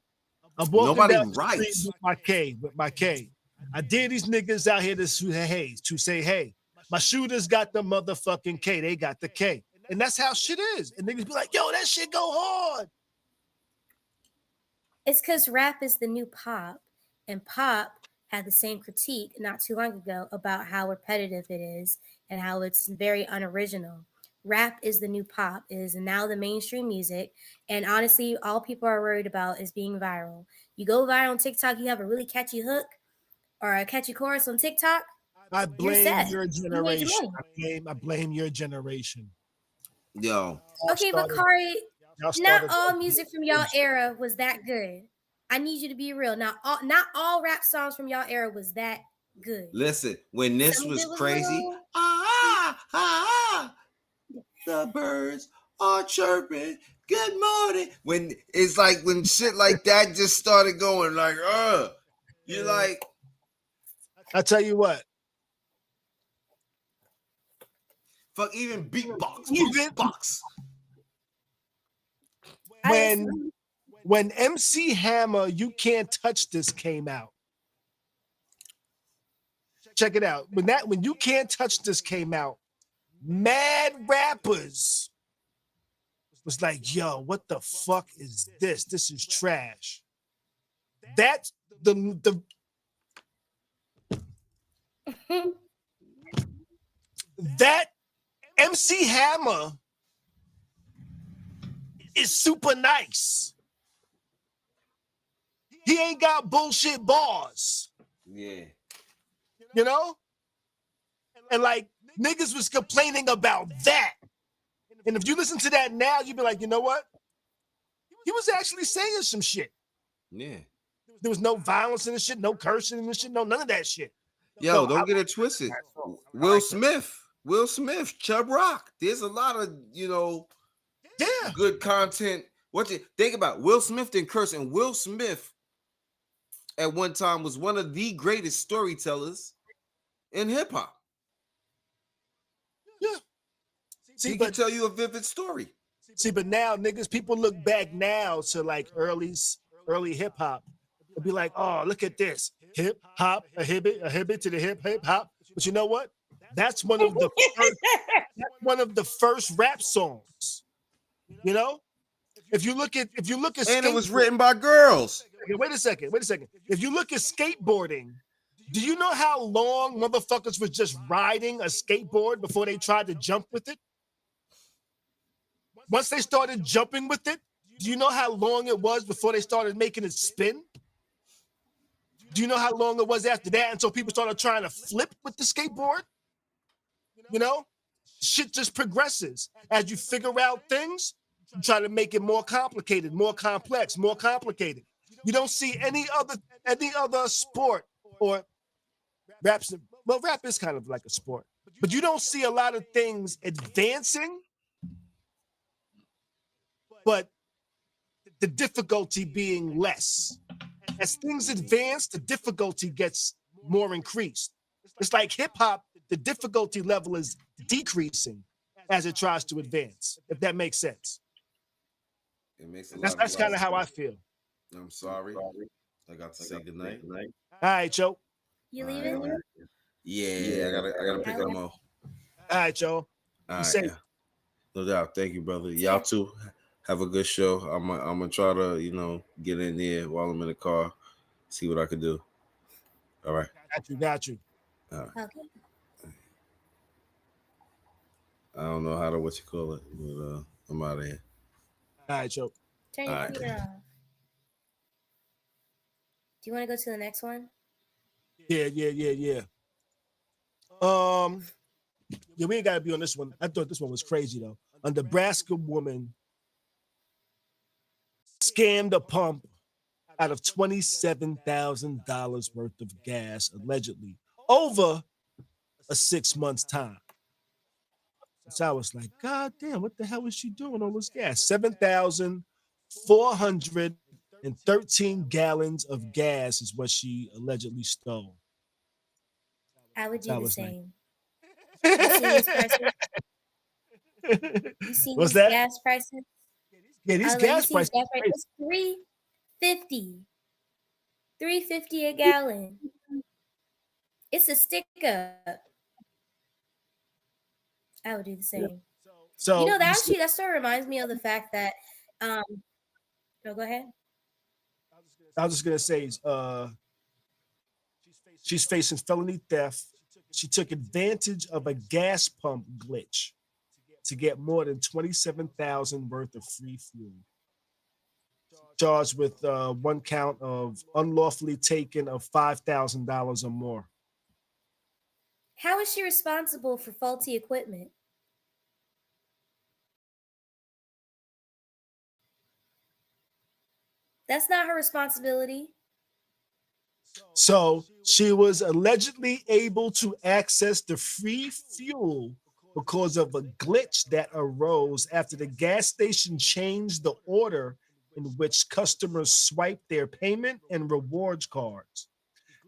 Nobody writes. With my K. I dare these niggas out here to say, hey, my shooters got the motherfucking K. They got the K. And that's how shit is. And niggas be like, yo, that shit go hard. It's because rap is the new pop. And pop had the same critique not too long ago about how repetitive it is and how it's very unoriginal. Rap is the new pop. It is now the mainstream music. And honestly, all people are worried about is being viral. You go viral on TikTok, you have a really catchy hook or a catchy chorus on TikTok. I blame your generation. I blame your generation. Yo. Okay, but Khary, not all music from y'all era was that good. I need you to be real. Not all rap songs from y'all era was that good. Listen, when this was crazy, the birds are chirping. Good morning. When it's like when shit like that just started going, like, you're like, I tell you what. Fuck, even beatbox. When MC Hammer, You Can't Touch This came out. Check it out. When You Can't Touch This came out, mad rappers was like, yo, what the fuck is this? This is trash. That's the that MC Hammer is super nice. He ain't got bullshit bars. Yeah. You know? And like niggas was complaining about that. And if you listen to that now, you'd be like, you know what? He was actually saying some shit. Yeah. There was no violence in this shit, no cursing in this shit, no none of that shit. Yo, don't get it twisted. Will Smith, Chubb Rock. There's a lot of good content. What you think about? Will Smith didn't curse, and Will Smith at one time was one of the greatest storytellers in hip hop. Yeah. He can tell you a vivid story. See, but now niggas, people look back now to like early hip hop and be like, oh, look at this. Hip hop, a hibbit to the hip hop. But you know what? That's one of the first rap songs. You know? If you look at and it was written by girls. Wait a second. If you look at skateboarding, do you know how long motherfuckers was just riding a skateboard before they tried to jump with it? Once they started jumping with it, do you know how long it was before they started making it spin? Do you know how long it was after that until people started trying to flip with the skateboard? You know, shit just progresses. As you figure out things, you try to make it more complicated, more complex, more complicated. You don't see any other sport or rap. Well, rap is kind of like a sport, but you don't see a lot of things advancing, but the difficulty being less. As things advance, the difficulty gets more increased. It's like hip hop, the difficulty level is decreasing as it tries to advance, if that makes sense. It makes that's kind of how I feel. I'm sorry. I got to say goodnight. All right, Joe. You leaving? Yeah, I gotta pick them up. All right, Joe. All right, yeah. No doubt. Thank you, brother. Y'all too. Have a good show. I'm gonna try to, get in there while I'm in the car, see what I can do. All right. Got you. All right. Okay. I don't know how to what you call it, but I'm out of here. All right, Joe. Turn your computer off. Do you want to go to the next one? Yeah. Yeah, we ain't gotta be on this one. I thought this one was crazy though. A Nebraska woman scammed a pump out of $27,000 worth of gas, allegedly, over a 6 months time. So I was like, God damn, what the hell is she doing on this gas? 7,413 gallons of gas is what she allegedly stole. I would do the same. You see these prices? You see What's these that? gas prices? Yeah, these gas prices. It's $3.50. $3.50 a gallon. It's a stick up. I would do the same. So that sort of reminds me of the fact that no, go ahead. I was just gonna say she's facing felony theft. She took advantage of a gas pump glitch to get more than $27,000 worth of free fuel. Charged with one count of unlawfully taking of $5,000 or more. How is she responsible for faulty equipment? That's not her responsibility. So she was allegedly able to access the free fuel because of a glitch that arose after the gas station changed the order in which customers swipe their payment and rewards cards.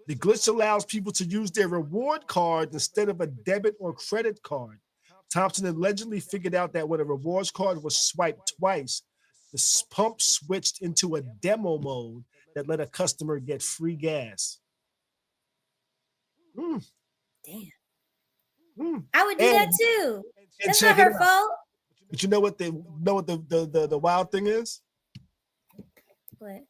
The glitch allows people to use their reward card instead of a debit or credit card. Thompson allegedly figured out that when a rewards card was swiped twice, the pump switched into a demo mode that let a customer get free gas. Damn. I would do that too. That's not her fault. But you know what the wild thing is? What?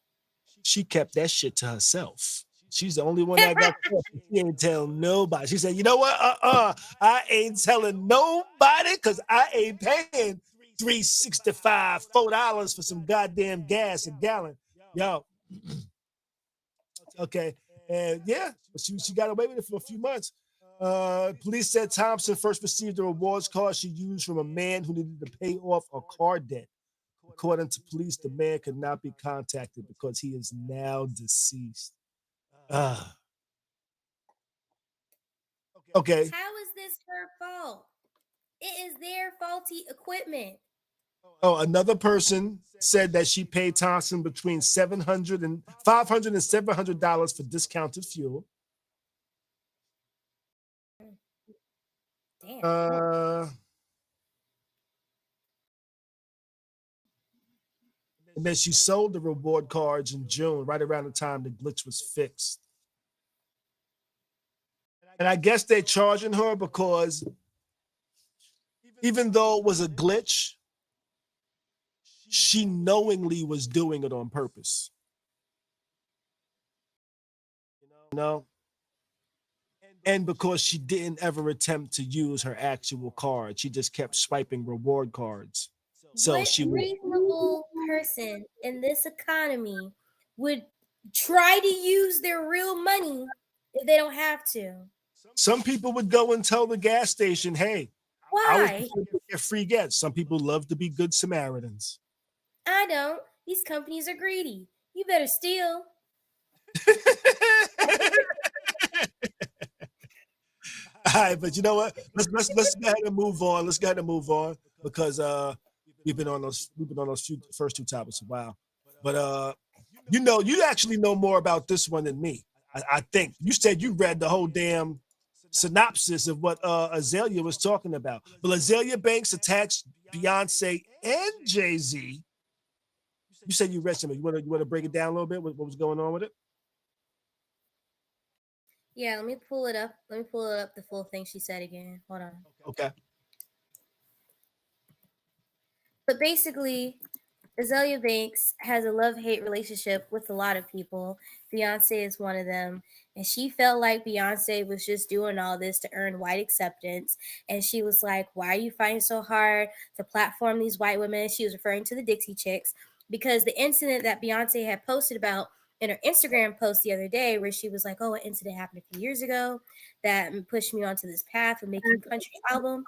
She kept that shit to herself. She's the only one that got caught. She ain't tell nobody. She said, you know what? I ain't telling nobody because I ain't paying $3.65, $4 for some goddamn gas a gallon. Yo. Okay. And yeah, but she got away with it for a few months. Police said Thompson first received a rewards card she used from a man who needed to pay off a car debt. According to police, the man could not be contacted because he is now deceased. Okay. How is this her fault? It is their faulty equipment. Oh, another person said that she paid Thompson between $500 and $700 for discounted fuel. Damn. And then she sold the reward cards in June, right around the time the glitch was fixed. And I guess they're charging her because even though it was a glitch, she knowingly was doing it on purpose. You know? And because she didn't ever attempt to use her actual card, she just kept swiping reward cards. So what reasonable person in this economy would try to use their real money if they don't have to? Some people would go and tell the gas station, hey, Why? I would get free gas. Some people love to be good Samaritans. I don't. These companies are greedy. You better steal. All right, but you know what? Let's go ahead and move on. Let's go ahead and move on because we've been on those first two topics a while. But you actually know more about this one than me. I think you said you read the whole damn synopsis of what Azalea was talking about. But Azalea Banks attacks Beyonce and Jay-Z. You said you read some. You want to break it down a little bit? What was going on with it? Yeah, let me pull it up. Let me pull it up the full thing she said again. Hold on. Okay. But basically, Azalea Banks has a love-hate relationship with a lot of people. Beyonce is one of them. And she felt like Beyonce was just doing all this to earn white acceptance. And she was like, why are you fighting so hard to platform these white women? She was referring to the Dixie Chicks because the incident that Beyonce had posted about in her Instagram post the other day where she was like, oh, an incident happened a few years ago that pushed me onto this path of making a country album.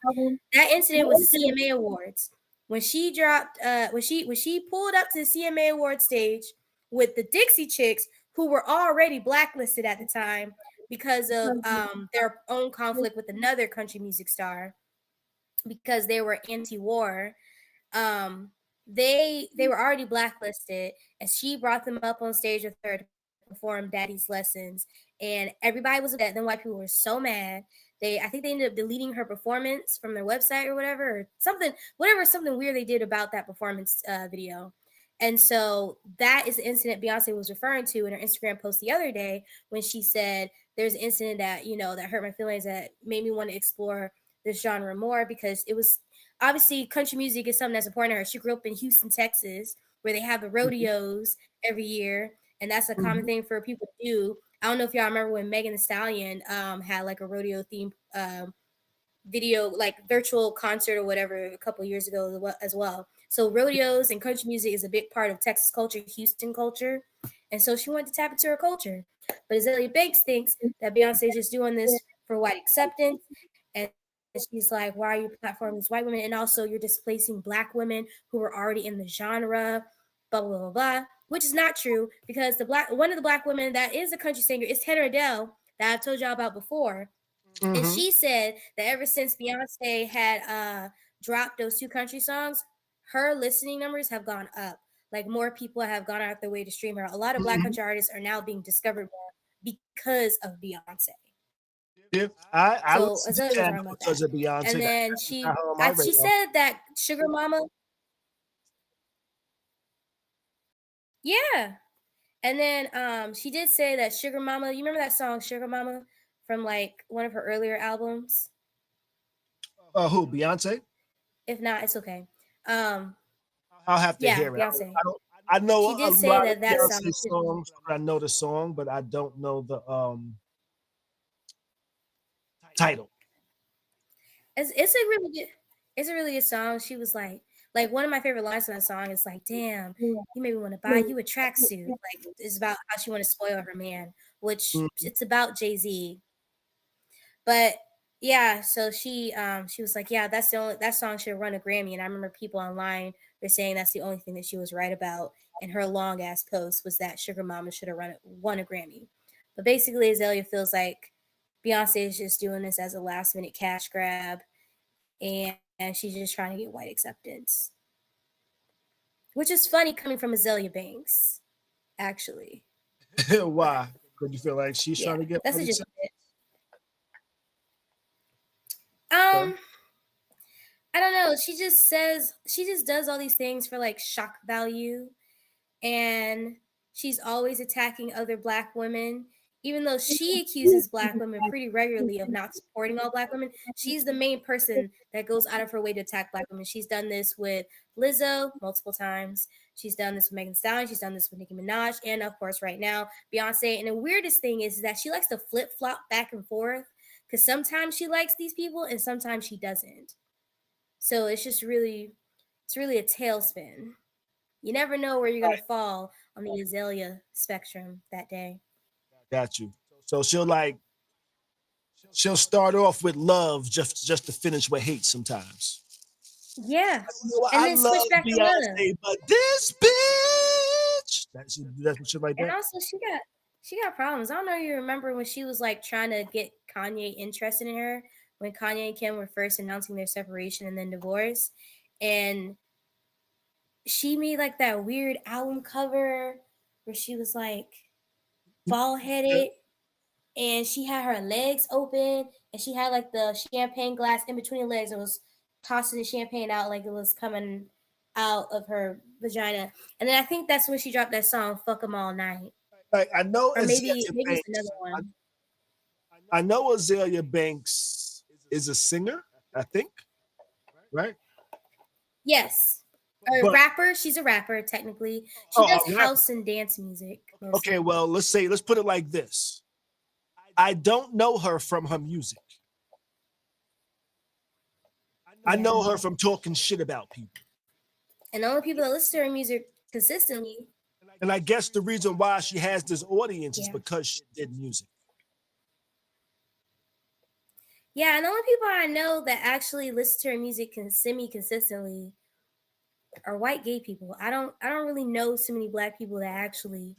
That incident was the CMA Awards. When she dropped, when she pulled up to the CMA Award stage with the Dixie Chicks, who were already blacklisted at the time because of their own conflict with another country music star, because they were anti-war. They were already blacklisted, and she brought them up on stage with her to perform Daddy's Lessons, and everybody was upset. Then white people were so mad. I think they ended up deleting her performance from their website or whatever, or something weird they did about that performance video. And so that is the incident Beyonce was referring to in her Instagram post the other day when she said there's an incident that, that hurt my feelings, that made me want to explore this genre more, because it was obviously country music is something that's important to her. She grew up in Houston, Texas, where they have the rodeos every year, and that's a common thing for people to do. I don't know if y'all remember when Megan Thee Stallion had like a rodeo themed video, like virtual concert or whatever, a couple years ago as well. So rodeos and country music is a big part of Texas culture, Houston culture. And so she wanted to tap into her culture. But Azalea Banks thinks that Beyonce is just doing this for white acceptance. And she's like, why are you platforming these white women? And also you're displacing black women who were already in the genre, blah, blah, blah, blah. Which is not true, because one of the black women that is a country singer is Tanner Adele, that I've told y'all about before. And she said that ever since Beyonce had dropped those two country songs, her listening numbers have gone up. Like more people have gone out their way to stream her. A lot of black country artists are now being discovered more because of Beyonce. Yeah, I so was because of Beyonce. And then she said that Sugar Mama. Yeah. And then she did say that Sugar Mama, you remember that song Sugar Mama from like one of her earlier albums? Who, Beyonce? If not, it's okay. I'll have to hear it. Beyonce. I know she did say that Beyonce songs. I know the song, but I don't know the title. It's a really good song. She was like one of my favorite lines from that song is like, damn, you made me want to buy you a tracksuit. Like, it's about how she want to spoil her man, which it's about Jay-Z. But yeah, so she was like, yeah, that song should run a Grammy. And I remember people online were saying that's the only thing that she was right about. And her long ass post was that Sugar Mama should have won a Grammy. But basically, Azalea feels like Beyonce is just doing this as a last minute cash grab, and she's just trying to get white acceptance, which is funny coming from Azalea Banks, actually. Why? Because you feel like she's trying to get that's white just acceptance? I don't know. She just does all these things for like shock value, and she's always attacking other Black women. Even though she accuses Black women pretty regularly of not supporting all Black women, she's the main person that goes out of her way to attack Black women. She's done this with Lizzo multiple times. She's done this with Megan Thee Stallion. She's done this with Nicki Minaj, and of course, right now, Beyonce. And the weirdest thing is that she likes to flip flop back and forth, because sometimes she likes these people and sometimes she doesn't. So it's really a tailspin. You never know where you're gonna fall on the Azalea spectrum that day. Got you. So she'll start off with love just to finish with hate sometimes. Yeah. And then switch back to love. But this bitch. That's what shit like that. And also she got problems. I don't know if you remember when she was like trying to get Kanye interested in her, when Kanye and Kim were first announcing their separation and then divorce. And she made like that weird album cover where she was like bald headed and she had her legs open and she had like the champagne glass in between her legs and was tossing the champagne out like it was coming out of her vagina. And then I think that's when she dropped that song "Fuck 'Em All Night." Like, I know, or maybe it's another one. I know Azalea Banks is a singer, I think, right? Yes. A rapper. She's a rapper, technically. She does house and dance music. Mostly. Okay, well, let's put it like this. I don't know her from her music. I know her from talking shit about people. And the only people that listen to her music consistently. And I guess the reason why she has this audience is because she did music. Yeah, and the only people I know that actually listen to her music semi-consistently are white gay people. I don't really know so many Black people that actually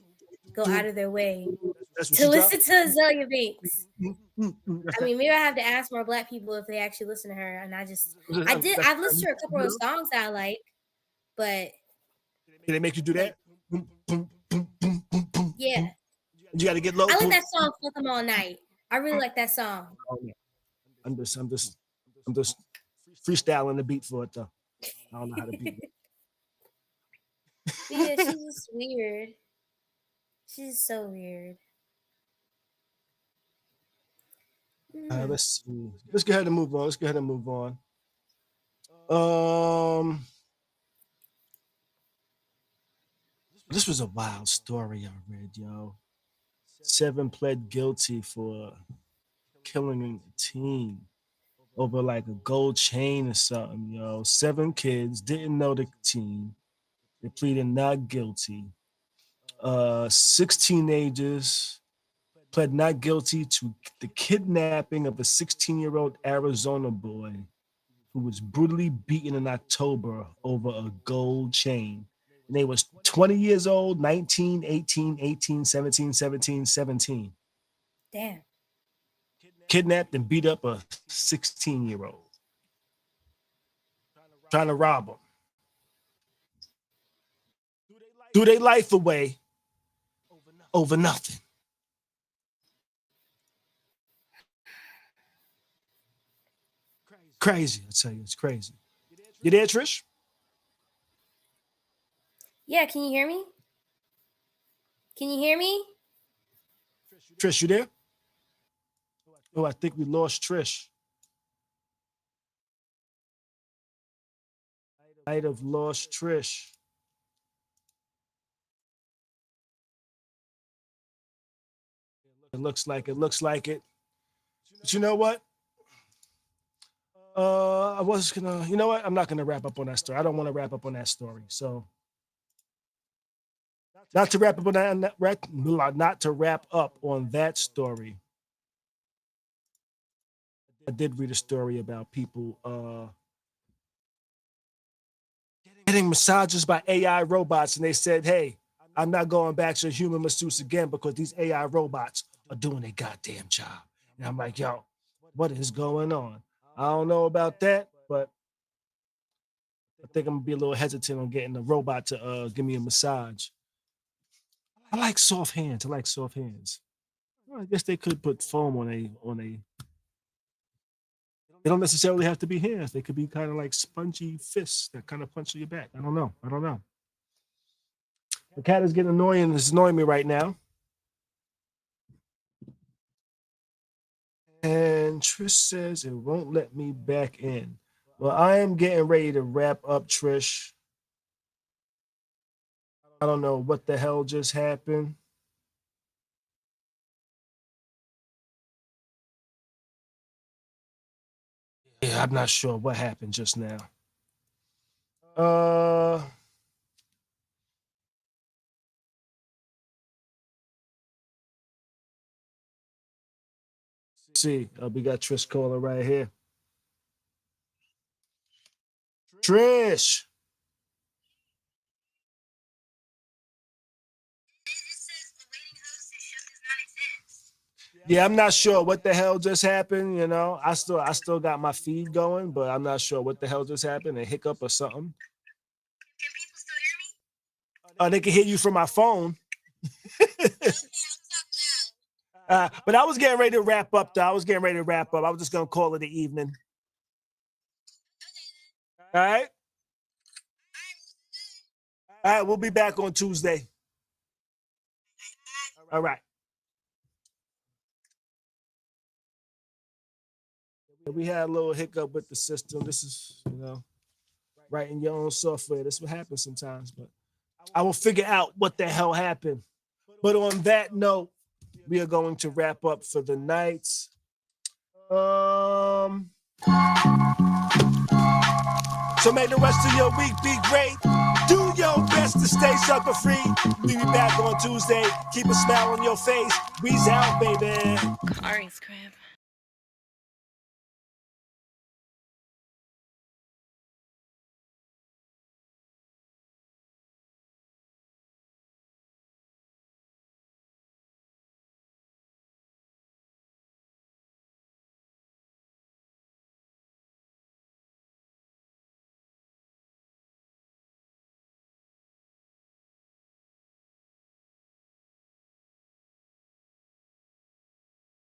go out of their way to listen to Azalea Banks. I mean, maybe I have to ask more Black people if they actually listen to her. And I've listened to a couple of songs that I like, but did they make you do that? Yeah. You got to get low. I like that song "Fuck 'Em All Night." I really like that song. I'm just freestyling the beat for it though. I don't know how to beat it. Yeah, she's just weird. She's so weird. Let's see. Let's go ahead and move on. This was a wild story I read, yo. 7 pled guilty for killing a teen over like a gold chain or something, yo. 7 kids didn't know the teen. They pleaded not guilty. 6 teenagers pled not guilty to the kidnapping of a 16-year-old Arizona boy who was brutally beaten in October over a gold chain. And they was 20 years old, 19, 18, 18, 17, 17, 17. Damn. Kidnapped and beat up a 16-year-old. Trying to rob him. Threw their life away over nothing. Crazy, I tell you, it's crazy. You there, Trish? Yeah, can you hear me? Can you hear me? Trish, you there? Oh, I think we lost Trish. Might have lost Trish. It looks like it. But you know what? I was gonna, you know what? I'm not gonna wrap up on that story. I don't want to wrap up on that story. So not to wrap up on that story. I did read a story about people getting massages by AI robots, and they said, hey, I'm not going back to human masseuse again because these AI robots are doing their goddamn job. And I'm like, yo, what is going on? I don't know about that, but I think I'm gonna be a little hesitant on getting the robot to give me a massage. I like soft hands. I like soft hands. Well, I guess they could put foam on a. They don't necessarily have to be hands. They could be kind of like spongy fists that kind of punch your back. I don't know. I don't know. The cat is getting annoying. It's annoying me right now. And Trish says it won't let me back in. Well, I am getting ready to wrap up, Trish. I don't know what the hell just happened. Yeah, I'm not sure what happened just now. See, we got Trish caller right here. Trish. Yeah, I'm not sure what the hell just happened. You know, I still got my feed going, but I'm not sure what the hell just happened. A hiccup or something. Can people still hear me? They can hear you from my phone. But I was getting ready to wrap up, though. I was just gonna call it the evening. All right. All right, we'll be back on Tuesday. All right. We had a little hiccup with the system. This is, writing your own software. That's what happens sometimes, but I will figure out what the hell happened. But on that note, we are going to wrap up for the night. So may the rest of your week be great. Do your best to stay sucker free. We'll be back on Tuesday. Keep a smile on your face. We's out, baby. Khary's crib.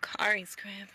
Khary's crib.